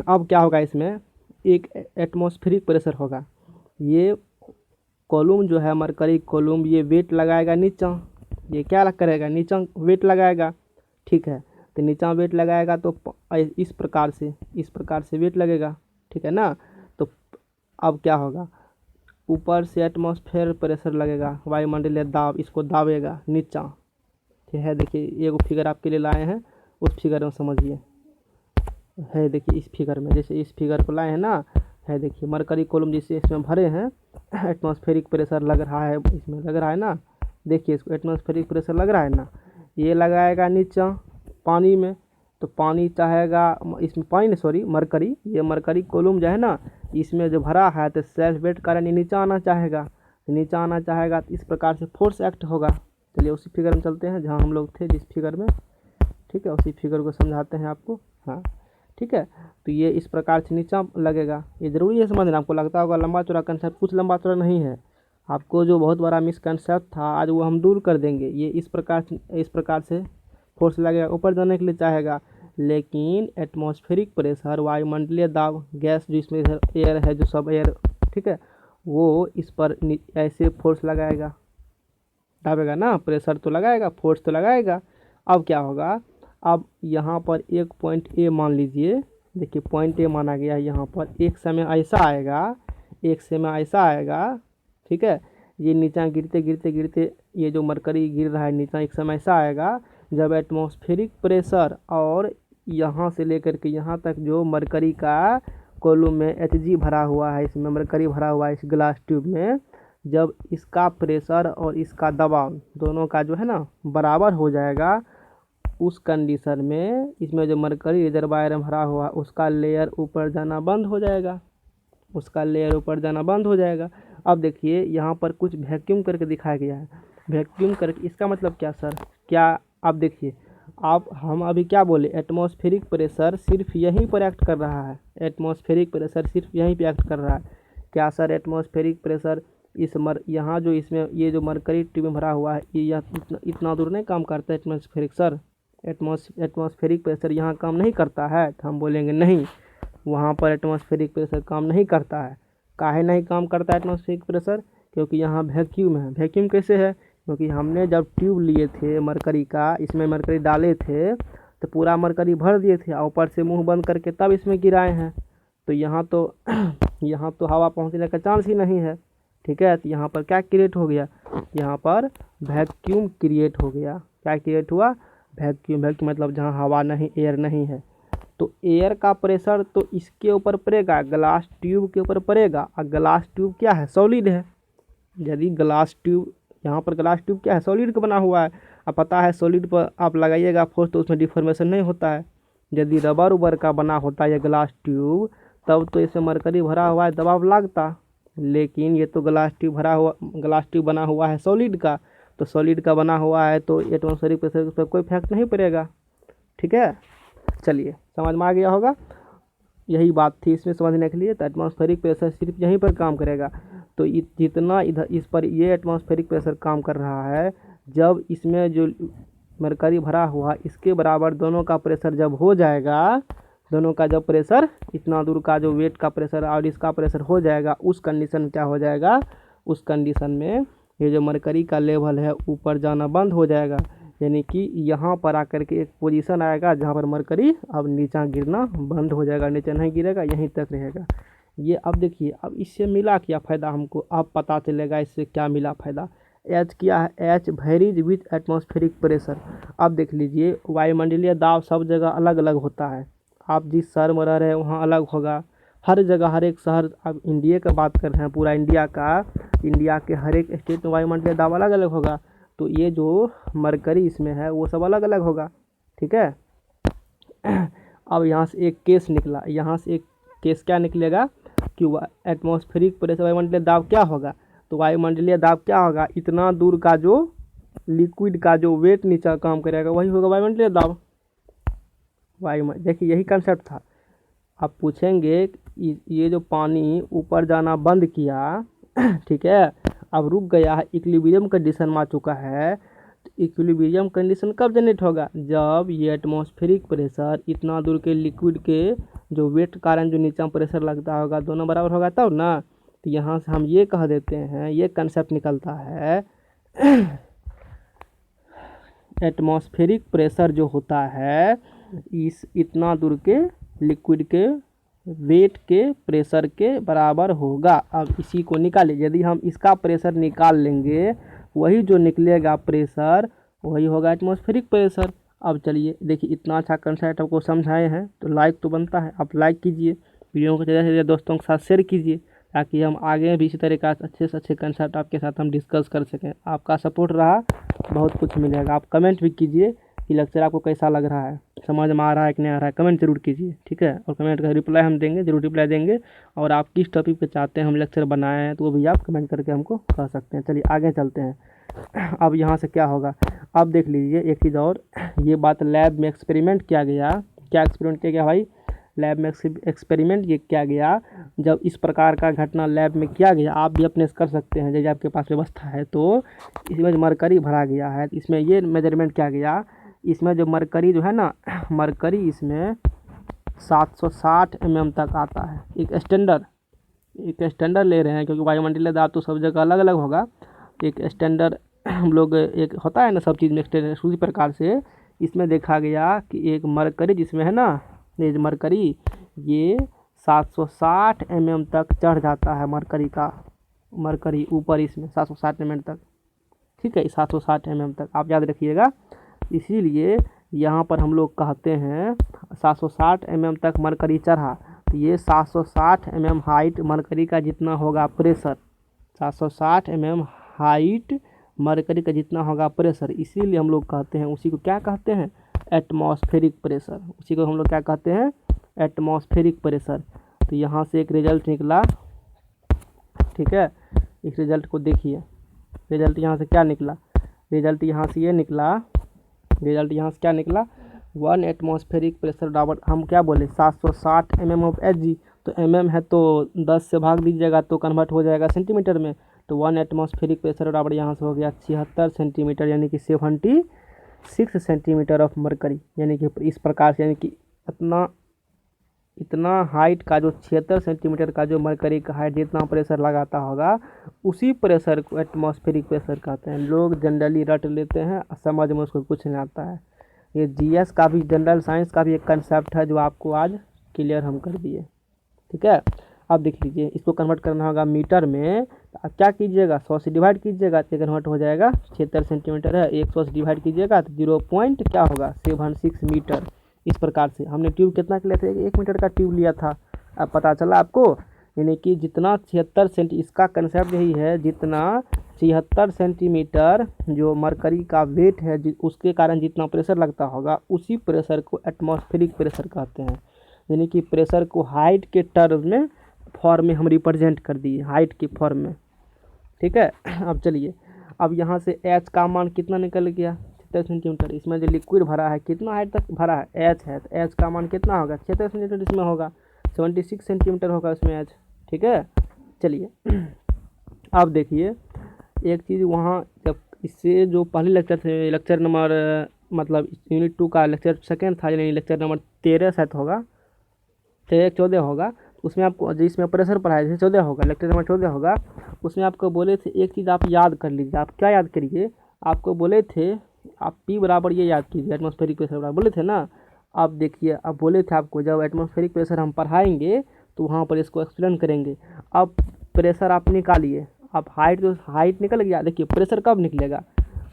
अब क्या होगा, इसमें एक एटमॉस्फेरिक प्रेशर होगा, ये कॉलम जो है मरकरी कॉलम, ये वेट लगाएगा नीचा, ये क्या करेगा, नीचा वेट लगाएगा। ठीक है, तो नीचा वेट लगाएगा तो इस प्रकार से वेट लगेगा, ठीक है ना। तो अब क्या होगा, ऊपर से एटमॉस्फेयर प्रेशर लगेगा, वायुमंडलीय दाब इसको दाबेगा नीचा। ठीक है, देखिए एक फिगर आपके लिए लाए हैं, उस फिगर में समझिए। है देखिए इस फिगर में, जैसे इस फिगर को लाए हैं ना, है देखिए मरकरी कॉलम जैसे इसमें भरे हैं, एटमॉस्फेरिक प्रेशर लग रहा है, इसमें लग रहा है ना, देखिए इसको एटमॉस्फेरिक प्रेशर लग रहा है ना, ये लगाएगा नीचा पानी में, तो पानी चाहेगा इसमें, पानी नहीं सॉरी मरकरी, ये मरकरी कॉलम जो है ना, इसमें जो भरा है तो सेल्फ वेट कारण ये नीचा आना चाहेगा, नीचा आना चाहेगा तो इस प्रकार से फोर्स एक्ट होगा। चलिए उसी फिगर में चलते हैं जहाँ हम लोग थे, जिस फिगर में, ठीक है, उसी फिगर को समझाते हैं आपको। हाँ ठीक है, तो ये इस प्रकार से नीचा लगेगा, ये जरूरी है समझना। आपको लगता होगा लंबा चौड़ा कंसेप्ट, कुछ लंबा चौड़ा नहीं है, आपको जो बहुत बड़ा मिसकंसेप्ट था आज वो हम दूर कर देंगे। ये इस प्रकार से फोर्स लगेगा, ऊपर जाने के लिए चाहेगा, लेकिन एटमॉस्फेरिक प्रेशर, वायुमंडलीय दाब, गैस जो इसमें एयर है, जो सब एयर, ठीक है, वो इस पर ऐसे फोर्स लगाएगा, दाबेगा ना, प्रेशर तो लगाएगा, फोर्स तो लगाएगा। अब क्या होगा, अब यहाँ पर एक पॉइंट ए मान लीजिए, देखिए पॉइंट ए माना गया है यहाँ पर, एक समय ऐसा आएगा, ठीक है, ये नीचा गिरते ये जो मरकरी गिर रहा है नीचा, एक समय ऐसा आएगा जब एटमॉस्फेरिक प्रेशर और यहाँ से लेकर के यहाँ तक जो मरकरी का कॉलम में Hg भरा हुआ है, इसमें मरकरी भरा हुआ है इस ग्लास ट्यूब में, जब इसका प्रेशर और इसका दबाव दोनों का जो है ना बराबर हो जाएगा, उस कंडीशन में इसमें जो मरकरी रिजर्वायर में भरा हुआ उसका लेयर ऊपर जाना बंद हो जाएगा, अब देखिए यहाँ पर कुछ वैक्यूम करके दिखाया गया है, वैक्यूम करके, इसका मतलब क्या सर, क्या आप देखिए, हम अभी क्या बोले, एटमॉस्फेरिक प्रेशर सिर्फ यहीं पर एक्ट कर रहा है, एटमॉस्फेरिक प्रेशर सिर्फ यहीं पे एक्ट कर रहा है। क्या सर, एटमॉस्फेरिक प्रेशर यहाँ जो इसमें ये जो मरकरी ट्यूब में भरा हुआ है, ये इतना दूर नहीं काम करता है एटमॉस्फेरिक सर, एटमॉस्फेरिक प्रेशर यहाँ काम नहीं करता है, तो हम बोलेंगे नहीं, वहाँ पर एटमॉस्फेरिक प्रेशर काम नहीं करता है। काहे नहीं काम करता है एटमॉस्फेरिक प्रेशर, क्योंकि यहाँ वैक्यूम है। वैक्यूम कैसे है, क्योंकि हमने जब ट्यूब लिए थे मरकरी का, इसमें मरकरी डाले थे तो पूरा मरकरी भर दिए थे, ऊपर से मुंह बंद करके तब इसमें गिराए हैं, तो यहाँ तो हवा पहुँचने का चांस ही नहीं है, ठीक है। तो यहाँ पर क्या क्रिएट हो गया, यहाँ पर वैक्यूम क्रिएट हो गया। क्या क्रिएट हुआ, वैक्यूम मतलब जहाँ हवा नहीं, एयर नहीं है, तो एयर का प्रेशर तो इसके ऊपर पड़ेगा, ग्लास ट्यूब के ऊपर पड़ेगा, और ग्लास ट्यूब क्या है, सॉलिड है। यदि ग्लास ट्यूब, यहाँ पर ग्लास ट्यूब क्या है, सॉलिड का बना हुआ है, अब पता है सॉलिड पर आप लगाइएगा फोर्स तो उसमें डिफॉर्मेशन नहीं होता है। यदि रबर उबर का बना होता है ग्लास ट्यूब, तब तो इसमें मरकरी भरा हुआ है, दबाव लगता, लेकिन ये तो ग्लास ट्यूब बना हुआ है सॉलिड का, तो सॉलिड का बना हुआ है तो एटमॉस्फेरिक प्रेशर पर कोई इफेक्ट नहीं पड़ेगा, ठीक है। चलिए समझ में आ गया होगा, यही बात थी इसमें समझने के लिए। तो एटमॉस्फेरिक प्रेशर सिर्फ यहीं पर काम करेगा, तो जितना इधर इस पर ये एटमॉस्फेरिक प्रेशर काम कर रहा है, जब इसमें जो मरकरी भरा हुआ इसके बराबर दोनों का प्रेशर जब हो जाएगा, दोनों का जब प्रेशर, इतना दूर का जो वेट का प्रेशर और इसका प्रेशर हो जाएगा, उस कंडीशन में क्या हो जाएगा, उस कंडीशन में ये जो मरकरी का लेवल है ऊपर जाना बंद हो जाएगा। यानी कि यहाँ पर आकर के एक पोजीशन आएगा जहाँ पर मरकरी अब नीचा गिरना बंद हो जाएगा, नीचे नहीं गिरेगा, यहीं तक रहेगा। ये अब देखिए, अब इससे मिला क्या फ़ायदा हमको, अब पता चलेगा इससे क्या मिला फ़ायदा। एच क्या है, H varies with atmospheric pressure. अब देख लीजिए वायुमंडलीय दाब सब जगह अलग अलग होता है। आप जिस शहर में रह रहे हैं वहाँ अलग होगा, हर जगह हर एक शहर, अब इंडिया का बात कर रहे हैं पूरा इंडिया का, इंडिया के हर एक स्टेट में वायुमंडलीय दाब अलग अलग होगा। तो ये जो मरकरी इसमें है वो सब अलग अलग होगा, ठीक है। अब यहाँ से एक केस निकला, यहाँ से एक केस क्या निकलेगा कि एटमॉस्फेरिक प्रेशर वायुमंडलीय दाब क्या होगा, तो वायुमंडलीय दाब क्या होगा, इतना दूर का जो लिक्विड का जो वेट नीचे काम करेगा वही होगा वायुमंडलीय दाब। देखिए यही कंसेप्ट था। आप पूछेंगे ये जो पानी ऊपर जाना बंद किया ठीक है, अब रुक गया है, इक्विलिब्रियम कंडीशन में आ चुका है। तो इक्विलिब्रियम कंडीशन कब जनरेट होगा, जब ये एटमॉस्फेरिक प्रेशर इतना दूर के लिक्विड के जो वेट कारण जो नीचे प्रेशर लगता होगा दोनों बराबर होगा तब ना। तो यहाँ से हम ये कह देते हैं, ये कंसेप्ट निकलता है एटमॉस्फेरिक प्रेशर जो होता है इस इतना दूर के लिक्विड के वेट के प्रेशर के बराबर होगा। अब इसी को निकालिए, यदि हम इसका प्रेशर निकाल लेंगे वही जो निकलेगा प्रेशर वही होगा एटमॉस्फेरिक प्रेशर। अब चलिए देखिए, इतना अच्छा कंसेप्ट आपको समझाए हैं तो लाइक तो बनता है, आप लाइक कीजिए, वीडियो को ज़्यादा से ज़्यादा दोस्तों के साथ शेयर कीजिए ताकि हम आगे भी इसी तरह का अच्छे से अच्छे कंसेप्ट आपके साथ हम डिस्कस कर सकें। आपका सपोर्ट रहा बहुत कुछ मिलेगा। आप कमेंट भी कीजिए कि लेक्चर आपको कैसा लग रहा है, समझ में आ रहा है कि नहीं आ रहा है, कमेंट जरूर कीजिए, ठीक है। और कमेंट का रिप्लाई हम देंगे, जरूर रिप्लाई देंगे। और आप किस टॉपिक पे चाहते हैं हम लेक्चर बनाए हैं तो वो भी आप कमेंट करके हमको कह सकते हैं। चलिए आगे चलते हैं। अब यहाँ से क्या होगा, अब देख लीजिए एक चीज़ और, ये बात लैब में एक्सपेरिमेंट किया गया। क्या एक्सपेरिमेंट किया गया भाई, लैब में एक्सपेरिमेंट ये किया गया। जब इस प्रकार का घटना लैब में किया गया, आप भी अपने से कर सकते हैं यदि आपके पास व्यवस्था है तो। इसमें जो मरकरी भरा गया है इसमें ये मेजरमेंट किया गया, इसमें जो मरकरी जो है ना, मरकरी इसमें 760 mm तक आता है। एक स्टैंडर्ड ले रहे हैं क्योंकि वायुमंडलीय दाब तो सब जगह अलग अलग होगा। एक स्टैंडर्ड हम लोग, एक होता है ना सब चीज़ में स्टैंडर्ड, उसी प्रकार से इसमें देखा गया कि एक मरकरी जिसमें है ना, ये मरकरी ये 760 mm तक चढ़ जाता है। मरकरी ऊपर इसमें 760 mm तक, ठीक है, 760 mm तक आप याद रखिएगा। इसीलिए यहाँ पर हम लोग कहते हैं 760 mm तक मरकरी चढ़ा, तो ये 760 mm हाइट मरकरी का जितना होगा प्रेशर, 760 mm हाइट मरकरी का जितना होगा प्रेशर, इसीलिए हम लोग कहते हैं उसी को क्या कहते हैं, एटमॉस्फेरिक प्रेशर। उसी को हम लोग क्या कहते हैं, एटमॉस्फेरिक प्रेशर। तो यहाँ से एक रिजल्ट निकला, ठीक है, इस रिजल्ट को देखिए। रिजल्ट यहाँ से क्या निकला, रिजल्ट यहाँ से ये निकला, रिजल्ट यहाँ से क्या निकला, 1 एटमॉस्फेरिक प्रेशर बराबर, हम क्या बोले 760 mm ऑफ एच जी, तो mm है तो 10 से भाग दीजिएगा तो कन्वर्ट हो जाएगा सेंटीमीटर में। तो 1 एटमॉस्फेरिक प्रेशर बराबर यहाँ से हो गया 76 सेंटीमीटर, यानी कि 76 सेंटीमीटर ऑफ मरकरी। यानी कि इस प्रकार से, यानी कि इतना हाइट का जो 76 सेंटीमीटर का जो मरकरी का हाइट जितना प्रेशर लगाता होगा उसी प्रेशर को एटमॉस्फेरिक प्रेशर कहते हैं। लोग जनरली रट लेते हैं, समझ में उसको कुछ नहीं आता है। ये जीएस का भी, जनरल साइंस का भी एक कंसेप्ट है जो आपको आज क्लियर हम कर दिए, ठीक है। अब देख लीजिए, इसको कन्वर्ट करना होगा मीटर में, आप क्या कीजिएगा 100 से डिवाइड कीजिएगा तो कन्वर्ट हो जाएगा, 76 सेंटीमीटर है, 100 से डिवाइड कीजिएगा तो 0.76 मीटर। इस प्रकार से हमने ट्यूब कितना के लिए थे, 1 मीटर का ट्यूब लिया था। अब पता चला आपको, यानी कि जितना 76 सेंटी, इसका कंसेप्ट यही है, जितना 76 सेंटीमीटर जो मरकरी का वेट है उसके कारण जितना प्रेशर लगता होगा उसी प्रेशर को एटमॉस्फेरिक प्रेशर कहते हैं। यानी कि प्रेशर को हाइट के टर्म में फॉर्म में हम रिप्रेजेंट कर दिए, हाइट के फॉर्म में, ठीक है। अब चलिए, अब यहाँ से एच का मान कितना निकल गया, 76 सेंटीमीटर। इसमें जो लिक्विड भरा है कितना हाइट तक भरा है, एच है, तो एच का मान कितना होगा 76 सेंटीमीटर, इसमें होगा 76 सेंटीमीटर होगा इसमें एच, ठीक है। चलिए अब देखिए एक चीज़, वहाँ जब इससे जो पहले लेक्चर थे, लेक्चर नंबर मतलब यूनिट 2 का लेक्चर सेकेंड था, यानी लेक्चर नंबर 13 शायद होगा, 14 होगा, उसमें आपको जिसमें प्रेशर पढ़ाया जैसे 14 होगा, लेक्चर नंबर 14 होगा, उसमें आपको बोले थे एक चीज़ आप याद कर लीजिए। आप क्या याद करिए, आपको बोले थे आप P बराबर ये याद कीजिए, एटमॉस्फेरिक प्रेशर बराबर बोले थे ना। अब देखिए, अब बोले थे आपको जब एटमॉस्फेरिक प्रेशर हम पढ़ाएंगे तो वहाँ पर इसको एक्सप्लेन करेंगे। अब प्रेशर आप निकालिए, अब हाइट, तो हाइट निकल गया। देखिए प्रेशर कब निकलेगा,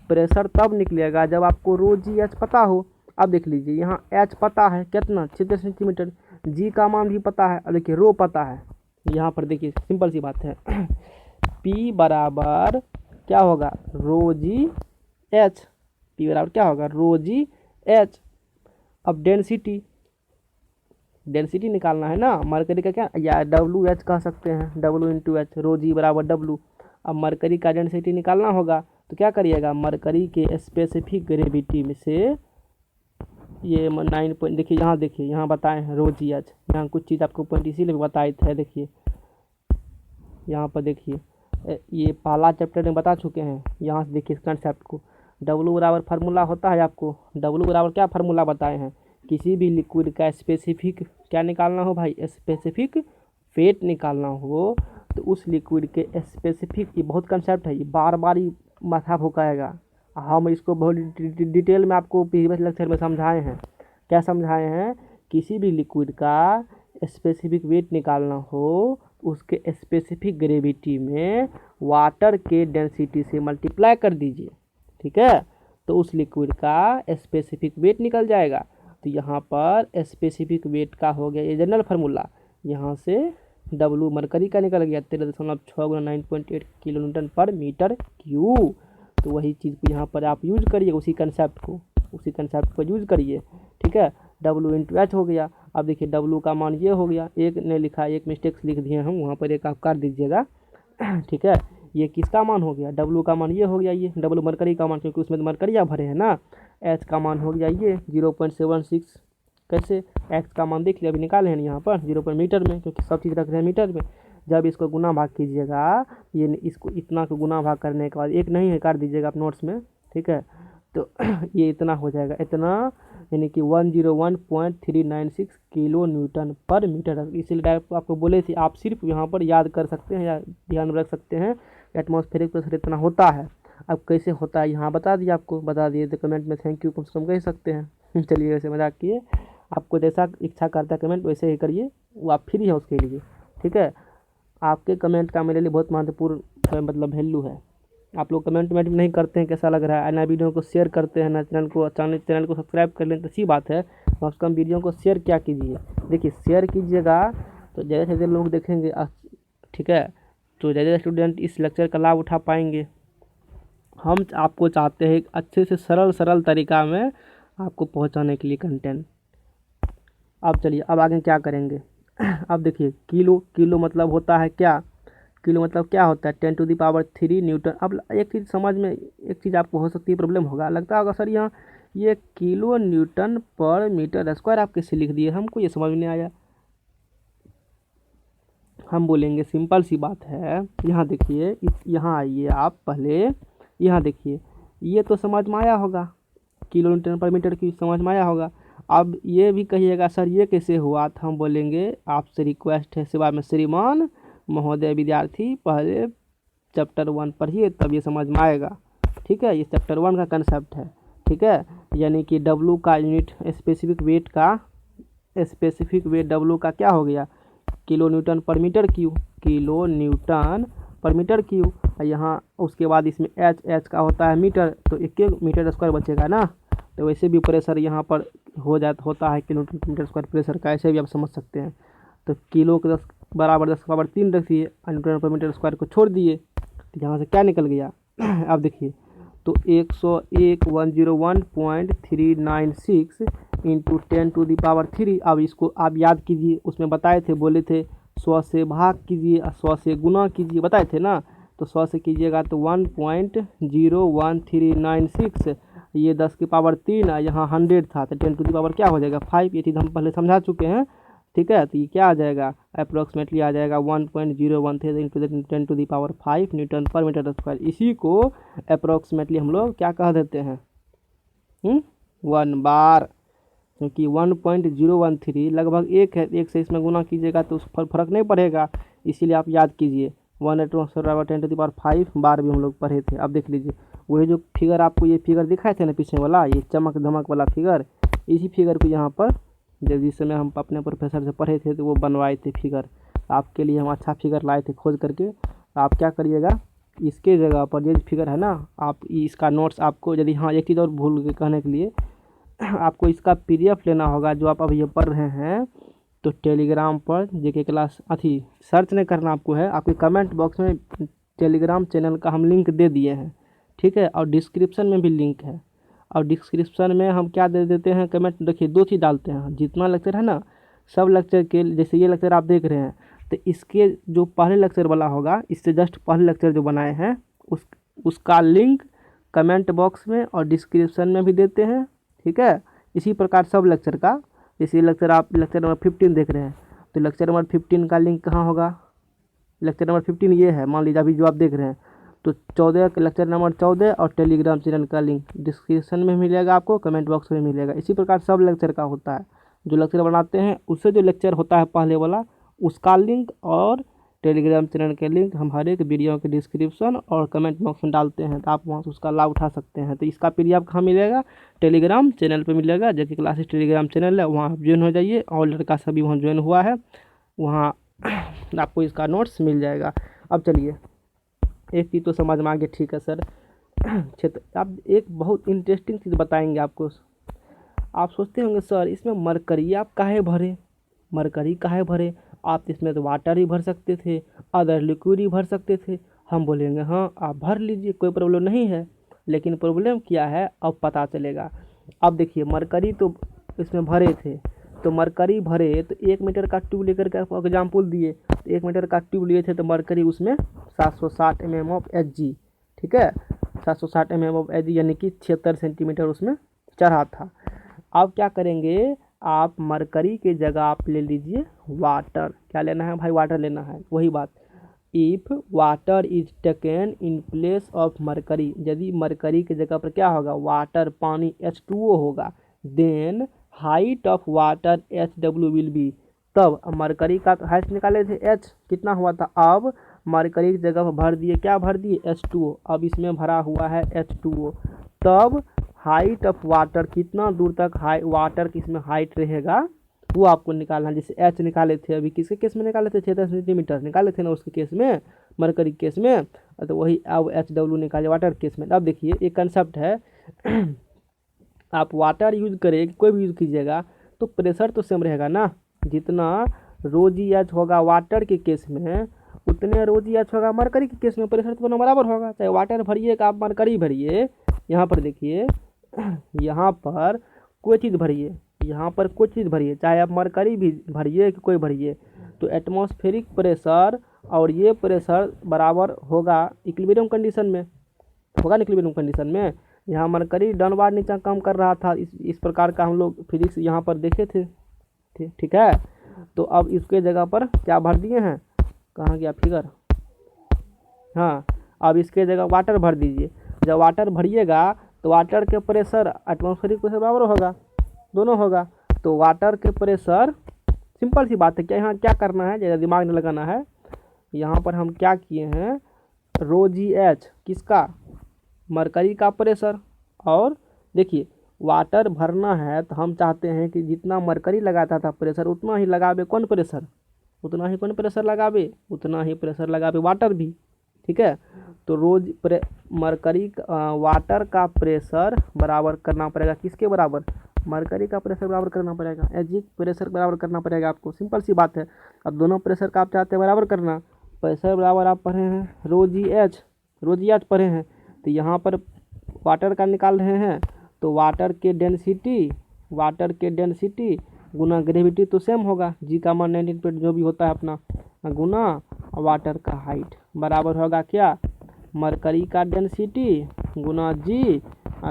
प्रेशर तब निकलेगा जब आपको रो जी एच पता हो। अब देख लीजिए, यहाँ एच पता है कितना, 76 सेंटीमीटर, जी का मान भी पता है, और देखिए रो पता है। यहाँ पर देखिए सिंपल सी बात है, पी बराबर क्या होगा, रो जी एच। पी बराबर क्या होगा, रो जी एच। अब डेंसिटी, डेंसिटी निकालना है ना, मरकरी का क्या, या डब्ल्यू एच कह सकते हैं, डब्ल्यू इंटू एच, रो जी बराबर डब्ल्यू। अब मरकरी का डेंसिटी निकालना होगा तो क्या करिएगा, मरकरी के स्पेसिफिक ग्रेविटी में से ये 9 पॉइंट, देखिए यहाँ, देखिए यहाँ बताए हैं रो जी एच, यहाँ कुछ चीज़ आपको पॉइंट इसीलिए बताए थे। देखिए यहाँ पर देखिए, ये पहला चैप्टर में बता चुके हैं। यहाँ से देखिए इस कंसेप्ट को, डब्ल्यू बराबर फार्मूला होता है आपको, डब्ल्यू बराबर क्या फार्मूला बताए हैं, किसी भी लिक्विड का स्पेसिफिक क्या निकालना हो भाई, स्पेसिफिक वेट निकालना हो तो उस लिक्विड के स्पेसिफिक, ये बहुत कंसेप्ट है, ये बार बार ही माथा भुकाएगा। हम इसको बहुत डिटेल में आपको प्रीवियस लेक्चर में समझाए हैं। क्या समझाए हैं, किसी भी लिक्विड का स्पेसिफिक वेट निकालना हो उसके स्पेसिफिक ग्रेविटी में वाटर के डेंसिटी से मल्टीप्लाई कर दीजिए, ठीक है, तो उस लिक्विड का स्पेसिफिक वेट निकल जाएगा। तो यहाँ पर स्पेसिफिक वेट का हो गया ये जनरल फार्मूला, यहाँ से डब्ल्यू मरकरी का निकल गया 13.6 गुना 9.8 किलो न्यूटन पर मीटर क्यूब। तो वही चीज़ को यहाँ पर आप यूज करिए, उसी कंसेप्ट को यूज करिए, ठीक है। डब्ल्यू इंटू एच हो गया। अब देखिए डब्ल्यू का मान ये हो गया, एक ने लिखा, एक मिस्टेक्स लिख दिए हम, वहाँ पर एक आप कर दीजिएगा, ठीक है। ये किसका मान हो गया, डब्ल्यू का मान ये हो गया, ये डब्ल्यू मरकरी का मान, क्योंकि उसमें तो मरकरियाँ भरे हैं ना। एच का मान हो गया ये 0.76, कैसे, एक्स का मान देख लिया, अभी निकाले हैं यहाँ पर 0 मीटर में, क्योंकि सब चीज़ रख रहे हैं मीटर में। जब इसको गुना भाग कीजिएगा, ये इसको इतना को गुना भाग करने के बाद, एक नहीं है काट दीजिएगा आप नोट्स में, ठीक है। तो ये इतना हो जाएगा, इतना यानी कि 101.396 किलो न्यूटन पर मीटर। इसीलिए डायरेक्ट आपको बोले थे, आप सिर्फ यहाँ पर याद कर सकते हैं या ध्यान में रख सकते हैं, एटमॉस्फेरिक प्रेशर इतना होता है। अब कैसे होता है यहाँ बता दिए, आपको बता दिए, तो कमेंट में थैंक यू कम से कम कह सकते हैं। चलिए वैसे मजाक किए, आपको जैसा इच्छा करता है कमेंट वैसे ही करिए, वो आप फ्री है उसके लिए, ठीक है। आपके कमेंट का मेरे लिए बहुत महत्वपूर्ण मतलब वैल्यू है। आप लोग कमेंट नहीं करते हैं, कैसा लग रहा है ना, वीडियो को शेयर करते हैं ना, चैनल को सब्सक्राइब कर लें तो अच्छी बात है, कम से कम वीडियो को शेयर क्या कीजिए। देखिए शेयर कीजिएगा तो ज़्यादा से ज़्यादा लोग देखेंगे, ठीक है, तो ज़्यादा स्टूडेंट इस लेक्चर का लाभ उठा पाएंगे। हम आपको चाहते हैं अच्छे से सरल तरीका में आपको पहुंचाने के लिए कंटेंट। अब चलिए, अब आगे क्या करेंगे। अब देखिए किलो मतलब होता है क्या, किलो मतलब क्या होता है, 10⁻³ न्यूटन। अब एक चीज़ समझ में, एक चीज़ आपको हो सकती है प्रॉब्लम होगा, लगता होगा सर यहाँ ये किलो न्यूटन पर मीटर स्क्वायर आप कैसे लिख दिए, हमको ये समझ में नहीं आया। हम बोलेंगे सिंपल सी बात है, यहाँ देखिए, यहाँ आइए आप पहले, यहाँ देखिए, ये तो समझ में आया होगा, किलो न्यूटन पर मीटर की समझ में आया होगा। अब ये भी कहिएगा सर ये कैसे हुआ, तो हम बोलेंगे आपसे रिक्वेस्ट है सेवा में श्रीमान महोदय विद्यार्थी पहले चैप्टर 1 पढ़िए, तब ये समझ में आएगा, ठीक है। ये चैप्टर 1 का कंसेप्ट है, ठीक है। यानी कि डब्ल्यू का यूनिट स्पेसिफिक वेट डब्ल्यू का क्या हो गया, किलो न्यूटन पर मीटर क्यूब, किलो न्यूटन पर मीटर क्यूब। यहाँ उसके बाद इसमें एच का होता है मीटर, तो 1 मीटर स्क्वायर बचेगा ना। तो वैसे भी प्रेशर यहाँ पर होता है किलो मीटर स्क्वायर प्रेशर का, ऐसे भी आप समझ सकते हैं। तो किलो के 10 बराबर 10⁻³ रख दिए, न्यूटन पर मीटर स्क्वायर को छोड़ दिए, तो यहाँ से क्या निकल गया। अब देखिए, तो 101.396 इंटू 10⁻³ अब इसको आप याद कीजिए, उसमें बताए थे, बोले थे 100 से भाग कीजिए, 100 से गुना कीजिए, बताए थे ना। तो 100 से कीजिएगा तो 1.01396, ये 10⁻³ यहाँ 100 था, तो 10⁻³ क्या हो जाएगा 5। ये चीज़ हम पहले समझा चुके हैं, ठीक है। तो ये क्या आ जाएगा, अप्रोक्सीमेटली आ जाएगा 1.013 इंटू 10⁵ न्यूटन पर मीटर स्क्वायर। इसी को अप्रोक्सीमेटली हम लोग क्या कह देते हैं, 1 बार, क्योंकि 1.013 लगभग 1 है, 1 से इसमें गुना कीजिएगा तो उस पर फर्क नहीं पड़ेगा, इसीलिए आप याद कीजिए 1 एटमॉस्फेयर बराबर 10⁵ बार भी हम लोग पढ़े थे। अब देख लीजिए वही जो फिगर आपको ये फिगर दिखाए थे ना पीछे वाला, ये चमक धमक वाला फिगर, इसी फिगर को यहाँ पर जब जिस समय हम अपने प्रोफेसर से पढ़े थे तो वो बनवाए थे फिगर, आपके लिए हम अच्छा फिगर लाए थे खोज करके। आप क्या करिएगा, इसके जगह पर ये फिगर है ना, आप इसका नोट्स आपको, यदि हाँ एक चीज़ और भूल के कहने के लिए, आपको इसका PDF लेना होगा जो आप अभी ये पढ़ रहे हैं। तो टेलीग्राम पर JK क्लास सर्च नहीं करना आपको है, आपके कमेंट बॉक्स में टेलीग्राम चैनल का हम लिंक दे दिए हैं, ठीक है, और डिस्क्रिप्शन में भी लिंक है। और डिस्क्रिप्शन में हम क्या दे देते हैं, कमेंट देखिए 2 चीज़ डालते हैं, जितना लेक्चर है ना सब लेक्चर के, जैसे ये लेक्चर आप देख रहे हैं तो इसके जो पहले लेक्चर वाला होगा, इससे जस्ट पहले लेक्चर जो बनाए हैं उसका लिंक कमेंट बॉक्स में और डिस्क्रिप्शन में भी देते हैं, ठीक है। इसी प्रकार सब लेक्चर का, जैसे लेक्चर आप लेक्चर नंबर 15 देख रहे हैं तो लेक्चर नंबर 15 का लिंक कहाँ होगा, लेक्चर नंबर 15 ये है, मान लीजिए अभी जो आप देख रहे हैं, तो 14 लेक्चर नंबर 14 और टेलीग्राम चैनल का लिंक डिस्क्रिप्शन में मिलेगा, आपको कमेंट बॉक्स में मिलेगा। इसी प्रकार सब लेक्चर का होता है, जो लेक्चर बनाते हैं उससे जो लेक्चर होता है पहले वाला उसका लिंक और टेलीग्राम चैनल के लिंक हम हर एक वीडियो के डिस्क्रिप्शन और कमेंट बॉक्स में डालते हैं, तो आप वहाँ से उसका लाभ उठा सकते हैं। तो इसका PDF कहाँ मिलेगा, टेलीग्राम चैनल पे मिलेगा, JK क्लासेस टेलीग्राम चैनल है, वहाँ आप ज्वाइन हो जाइए, और लड़का सभी वहाँ ज्वाइन हुआ है, वहाँ आपको इसका नोट्स मिल जाएगा। अब चलिए एक चीज़ तो समझ में आ गया, ठीक है सर। क्षेत्र आप एक बहुत इंटरेस्टिंग चीज़ बताएंगे आपको। आप सोचते होंगे सर इसमें मरकरी आप काहे भरे, मरकरी काहे भरे, आप इसमें तो वाटर ही भर सकते थे, अदर लिक्विड ही भर सकते थे। हम बोलेंगे हाँ आप भर लीजिए, कोई प्रॉब्लम नहीं है, लेकिन प्रॉब्लम क्या है अब पता चलेगा। अब देखिए मरकरी तो इसमें भरे थे, तो मरकरी भरे तो 1 मीटर का ट्यूब लेकर के एग्जाम्पल दिए, तो 1 मीटर का ट्यूब लिए थे तो मरकरी उसमें 760 mm ऑफ Hg, ठीक है, 760 mm ऑफ Hg यानी कि 76 सेंटीमीटर उसमें चढ़ा था। अब क्या करेंगे, आप मरकरी के जगह आप ले लीजिए वाटर, क्या लेना है भाई, वाटर लेना है, वही बात, if water is taken in place of mercury, यदि मरकरी के जगह पर क्या होगा, वाटर पानी H2O होगा, then height of water HW will be, तब मरकरी का हाइट निकाले थे H कितना हुआ था, अब मरकरी की जगह पर भर दिए, क्या भर दिए H2O, अब इसमें भरा हुआ है H2O, तब हाइट ऑफ वाटर कितना दूर तक वाटर की इसमें हाइट रहेगा वो आपको निकालना है। जैसे H निकाले थे अभी किसके केस में निकाले थे, 76 सेंटीमीटर निकाले थे ना उसके केस में, मरकरी केस में, तो वही अब HW निकाले वाटर केस में। अब देखिए एक कंसेप्ट है आप वाटर यूज करें कोई भी यूज़ कीजिएगा तो प्रेशर तो सेम रहेगा ना, जितना ρgH होगा वाटर के केस में उतने ρgH होगा मरकरी के केस में, प्रेशर तो बराबर होगा, चाहे वाटर भरिए का आप मरकरी भरिए। यहाँ पर देखिए यहाँ पर कोई चीज़ भरिए, यहाँ पर कोई चीज़ भरिए, चाहे आप मरकरी भी भरिए कि कोई भरिए, तो एटमॉस्फेरिक प्रेशर और ये प्रेशर बराबर होगा इक्विलिब्रियम कंडीशन में, होगा ना इक्विलिब्रियम कंडीशन में। यहाँ मरकरी डाउनवार्ड नीचा काम कर रहा था, इस प्रकार का हम लोग फिजिक्स यहाँ पर देखे थे, ठीक है। तो अब इसके जगह पर क्या भर दिए हैं, कहाँ गया फिगर, हाँ, अब इसके जगह वाटर भर दीजिए। जब वाटर भरिएगा तो वाटर के प्रेशर एटमॉस्फेरिक प्रेशर बराबर होगा, दोनों होगा, तो वाटर के प्रेशर, सिंपल सी बात है, क्या यहाँ क्या करना है, ज़्यादा दिमाग नहीं लगाना है। यहाँ पर हम क्या किए हैं, ρgH किसका, मरकरी का प्रेशर, और देखिए वाटर भरना है तो हम चाहते हैं कि जितना मरकरी लगाता था प्रेशर उतना ही लगावे कौन प्रेशर, उतना ही कौन प्रेशर लगावे, उतना ही प्रेशर लगावे वाटर भी, ठीक है। तो मरकरी वाटर का प्रेशर बराबर करना पड़ेगा किसके बराबर, मरकरी का प्रेशर बराबर करना पड़ेगा, Hg प्रेशर बराबर करना पड़ेगा आपको, सिंपल सी बात है। अब दोनों प्रेशर का आप चाहते हैं बराबर करना, प्रेशर बराबर आप पढ़े हैं ρgH पढ़े हैं, तो यहाँ पर वाटर का निकाल रहे हैं, तो वाटर के डेंसिटी गुना ग्रेविटी तो सेम होगा, जी का मान 19 जो भी होता है अपना, गुना वाटर का हाइट बराबर होगा क्या, मरकरी का डेंसिटी गुना जी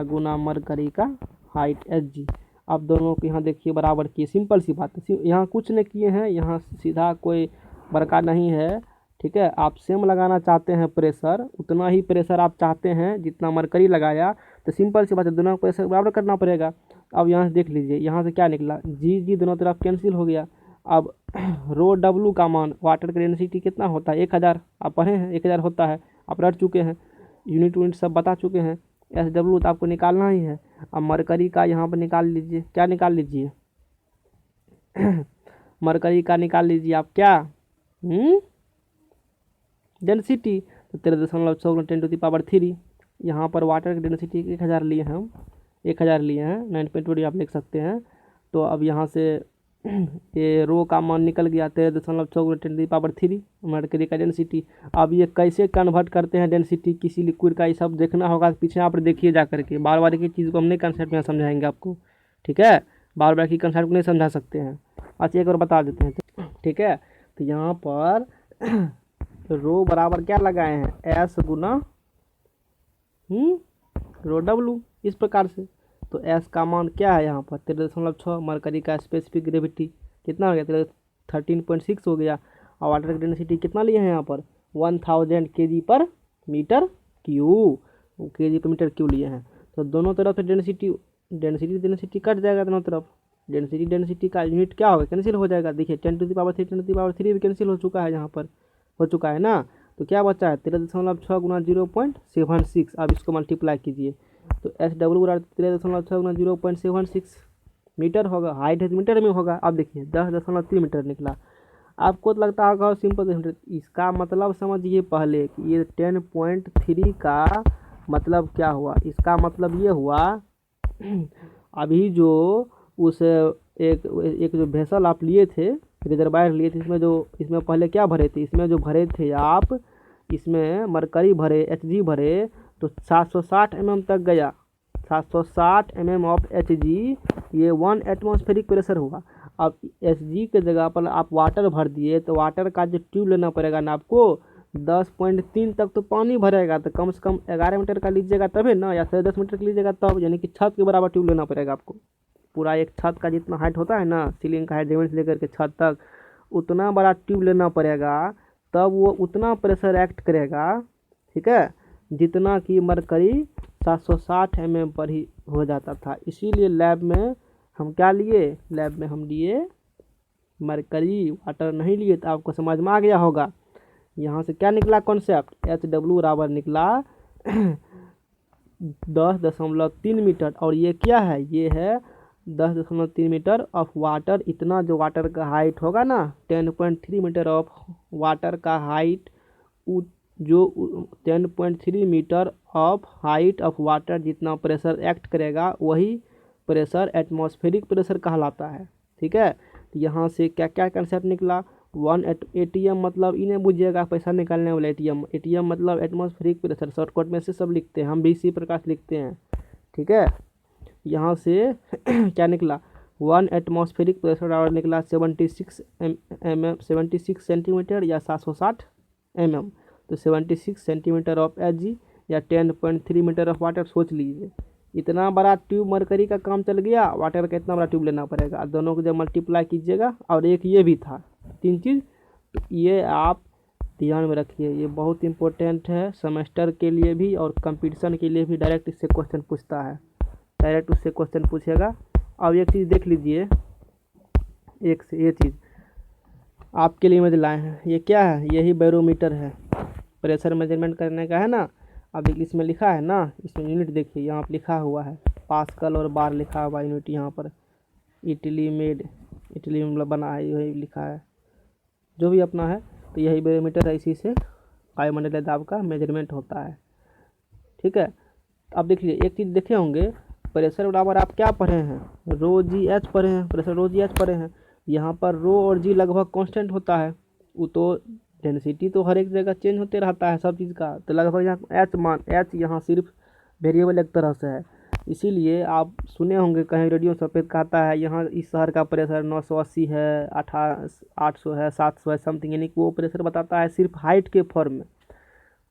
गुना मरकरी का हाइट Hg। अब दोनों को यहाँ देखिए बराबर किए, सिंपल सी बात है, यहाँ कुछ नहीं किए हैं, यहाँ सीधा कोई बड़का नहीं है, ठीक है। आप सेम लगाना चाहते हैं प्रेशर, उतना ही प्रेशर आप चाहते हैं जितना मरकरी लगाया, तो सिंपल सी बात है दोनों प्रेशर बराबर करना पड़ेगा। अब यहाँ से देख लीजिए, यहाँ से क्या निकला, जी दोनों तरफ कैंसिल हो गया, अब रो डब्लू का मान, वाटर की डेंसिटी कितना होता है 1000, आप पढ़े हैं 1000 होता है, आप रट चुके हैं, यूनिट सब बता चुके हैं। एस डब्लू तो आपको निकालना ही है। अब मरकरी का यहाँ पर निकाल लीजिए, क्या निकाल लीजिए मरकरी का निकाल लीजिए आप क्या, डेंसिटी, तो 13.6 10 टू द पावर 3। यहाँ पर वाटर की डेंसिटी 1000 लिए हैं हम, 1000 लिए हैं, 9.20 आप लिख सकते हैं। तो अब यहाँ से ये रो का मान निकल गया 13.6 10 टू द पावर 3 मरकरी का डेंसिटी। अब ये कैसे कन्वर्ट करते हैं डेंसिटी किसी लिक्विड का, ये सब देखना होगा, पीछे आप देखिए जा करके, बार बार की चीज़ को हमने कंसेप्ट में समझाएंगे आपको, ठीक है, बार बार की कंसेप्ट को नहीं समझा सकते हैं। अच्छा एक और बता देते हैं, ठीक है। तो यहाँ पर रो बराबर क्या लगाए हैं, एस गुना रो डब्लू, इस प्रकार से। तो एस का मान क्या है यहाँ पर 13.6, मरकरी का स्पेसिफिक ग्रेविटी कितना हो गया 13.6 हो गया, और वाटर की डेंसिटी कितना लिए हैं यहाँ पर 1000 kg पर मीटर क्यू, kg पर मीटर क्यू लिए हैं। तो दोनों तरफ से डेंसिटी कट जाएगा दोनों तरफ, डेंसिटी का यूनिट क्या होगा, कैंसिल हो जाएगा। देखिए 10 to the power 3 10 to the power 3 भी कैंसिल हो चुका है, यहाँ पर हो चुका है ना। तो क्या बचा है 13.6 गुना 0.76। अब इसको मल्टीप्लाई कीजिए, तो एस डब्ल्यू बराबर 13.6 गुना 0.76 मीटर होगा, हाइट है मीटर में होगा। अब देखिए 10.3 मीटर निकला। आपको तो लगता होगा सिंपल, इसका मतलब समझिए पहले कि ये 10.3 का मतलब क्या हुआ, इसका मतलब ये हुआ अभी जो उस एक जो वेसल आप लिए थे, रिजर्वायर लिए थे, इसमें पहले क्या भरे थे, इसमें जो भरे थे आप, इसमें मरकरी भरे, Hg भरे, तो 760 mm तक गया, 760 mm ऑफ Hg, ये 1 एटमॉस्फेरिक प्रेशर हुआ। अब Hg के जगह पर आप वाटर भर दिए, तो वाटर का जो ट्यूब लेना पड़ेगा ना आपको, 10.3 तक तो पानी भरेगा, तो कम से कम 11 मीटर का लीजिएगा तभी ना, या 10 मीटर का लीजिएगा तब, यानी कि छत के बराबर ट्यूब लेना पड़ेगा आपको। पूरा एक छत का जितना हाइट होता है ना, सीलिंग का हाइट जमीन से लेकर के छत तक, उतना बड़ा ट्यूब लेना पड़ेगा, तब वो उतना प्रेशर एक्ट करेगा, ठीक है, जितना कि मरकरी 760 mm पर ही हो जाता था। इसीलिए लैब में हम क्या लिए, लैब में हम लिए मरकरी, वाटर नहीं लिए। तो आपको समझ में आ गया होगा। यहाँ से क्या निकला कॉन्सेप्ट, एच डब्ल्यू बराबर निकला 10.3 मीटर, और ये क्या है, ये है 10.3 मीटर ऑफ वाटर। इतना जो वाटर का हाइट होगा ना, 10.3 मीटर ऑफ वाटर का हाइट, जो 10.3 metre of height of water जितना प्रेशर एक्ट करेगा, वही प्रेशर एटमॉस्फेरिक प्रेशर कहलाता है, ठीक है। तो यहाँ से क्या क्या कंसेप्ट निकला, 1 ATM मतलब इन्हें बुझिएगा, पैसा निकालने वाला ATM मतलब एटमॉस्फेरिक प्रेशर, शॉर्टकट में से सब लिखते हैं, हम भी इसी प्रकार से लिखते हैं, ठीक है। यहाँ से क्या निकला, 1 एटमॉस्फेरिक प्रेशर बराबर निकला 76 सेंटीमीटर या 760 mm। तो 76 सेंटीमीटर ऑफ Hg या 10.3 मीटर ऑफ वाटर। सोच लीजिए इतना बड़ा ट्यूब मरकरी का काम चल गया, वाटर का इतना बड़ा ट्यूब लेना पड़ेगा, दोनों को जब मल्टीप्लाई कीजिएगा। और एक ये भी था, 3 चीज़, तो ये आप ध्यान में रखिए, ये बहुत इंपॉर्टेंट है सेमेस्टर के लिए भी और कंपटीशन के लिए भी। डायरेक्ट इससे क्वेश्चन पूछता है, डायरेक्ट उससे क्वेश्चन पूछेगा। अब एक चीज़ देख लीजिए, एक से ये चीज़ आपके लिए मैं लाए हैं, ये क्या है, यही बैरोमीटर है, प्रेशर मेजरमेंट करने का है ना। अब इसमें लिखा है ना, इसमें यूनिट देखिए, यहाँ पर लिखा हुआ है पास्कल और बार लिखा हुआ यूनिट, यहाँ पर इटली में मतलब बना है, यही लिखा है, जो भी अपना है। तो यही बैरोमीटर है, इसी से वायुमंडलीय दाब का मेजरमेंट होता है, ठीक है। अब देख लीजिए एक चीज़ देखे होंगे, प्रेशर बराबर आप क्या पढ़े हैं, रो जी एच पढ़े हैं, प्रेशर रो जी एच पढ़े हैं। यहाँ पर रो और जी लगभग कांस्टेंट होता है, वो तो डेंसिटी तो हर एक जगह चेंज होते रहता है सब चीज़ का, तो लगभग यहाँ एच यहाँ सिर्फ वेरिएबल एक तरह से है। इसीलिए आप सुने होंगे कहीं रेडियो सफ़ेद कहता है यहाँ इस शहर का प्रेशर 980 है, 800 है, 700 है समथिंग, यानी कि वो प्रेशर बताता है सिर्फ हाइट के फॉर्म में।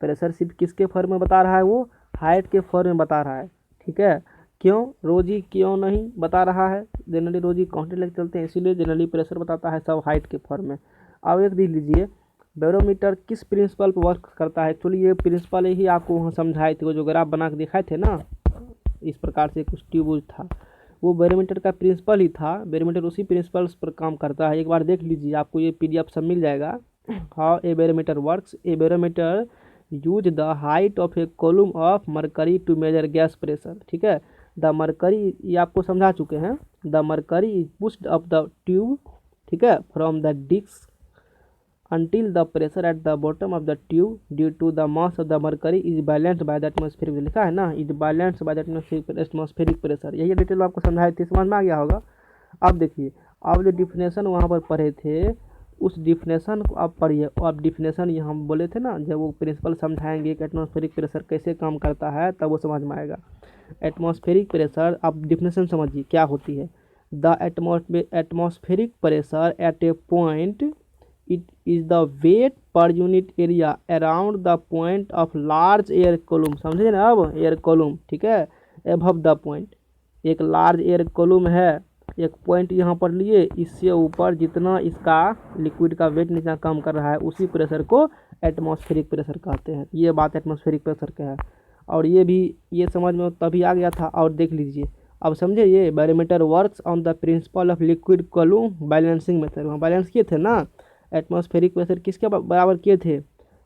प्रेशर सिर्फ किसके फॉर्म में बता रहा है, वो हाइट के फॉर्म में बता रहा है, ठीक है। क्यों रोजी क्यों नहीं बता रहा है, जनरली रोजी काउंटर लेके चलते हैं, इसीलिए जनरली प्रेशर बताता है सब हाइट के फॉर्म में। अब एक देख लीजिए बैरोमीटर किस प्रिंसिपल पर वर्क करता है। एक्चुअली ये प्रिंसिपल ही आपको वहाँ समझाए थे, वो जो ग्राफ बना के दिखाए थे ना, इस प्रकार से कुछ ट्यूब था, वो बैरोमीटर का प्रिंसिपल ही था, बैरोमीटर उसी प्रिंसिपल्स पर काम करता है। एक बार देख लीजिए, आपको ये PDF सब मिल जाएगा। How a barometer works, a barometer use the height of a column of mercury to measure gas pressure. ठीक है, द मरकरी, ये आपको समझा चुके हैं। The mercury is pushed up the tube, ठीक है, from the dish until the pressure at the bottom of the tube due to the mass of the mercury is balanced by the atmospheric, लिखा है ना, is balanced by the atmospheric pressure। यही detail आपको समझाए थे, समझ में आ गया होगा। अब देखिए, अब जो डिफिनेशन वहाँ पर पढ़े थे, उस डिफिनेशन को आप पढ़िए। अब डिफिनेशन यहाँ बोले थे ना, जब वो प्रिंसिपल समझाएंगे कि एटमॉस्फेरिक प्रेशर कैसे काम करता है, तब वो समझ में आएगा। एटमॉस्फेरिक प्रेशर, आप डिफिनेशन समझिए क्या होती है। The atmospheric pressure at a point, it is the weight per unit area around the point of large air column, समझे ना। अब एयर कॉलम, ठीक है, above the point, एक लार्ज एयर कॉलम है, एक पॉइंट यहाँ पर लिए, इससे ऊपर जितना इसका लिक्विड का वेट नीचे कम कर रहा है, उसी प्रेशर को एटमॉस्फेरिक प्रेशर कहते हैं। ये बात एटमॉस्फेरिक प्रेशर का है, और ये भी ये समझ में तभी आ गया था। और देख लीजिए, अब समझे, ये barometer works on the principle of liquid column balancing method. वहाँ बैलेंस किए थे ना, एटमॉस्फेरिक प्रेशर किसके बराबर किए थे,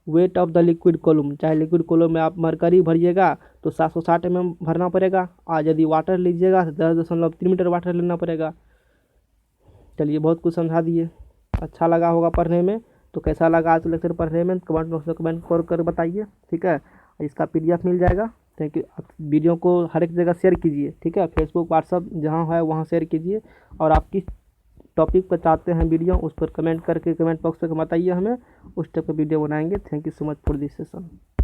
weight of the liquid column. चाहे लिक्विड कॉलम में आप मरकरी भरिएगा तो 760 mm भरना पड़ेगा, और यदि वाटर लीजिएगा तो 10.3 मीटर वाटर लेना पड़ेगा। चलिए, बहुत कुछ समझा दिए, अच्छा लगा होगा पढ़ने में। तो कैसा लगा आज लेक्चर पढ़ने में, कमेंट बॉक्स में कमेंट कर बताइए, ठीक है। इसका PDF मिल जाएगा। Thank you. वीडियो को हर एक जगह शेयर कीजिए, ठीक है, फेसबुक, व्हाट्सअप जहाँ है वहाँ शेयर कीजिए। और आप किस टॉपिक पर चाहते हैं वीडियो, उस पर कमेंट करके कमेंट बॉक्स में बताइए, हमें उस टाइप का वीडियो बनाएंगे। Thank you so much for this session.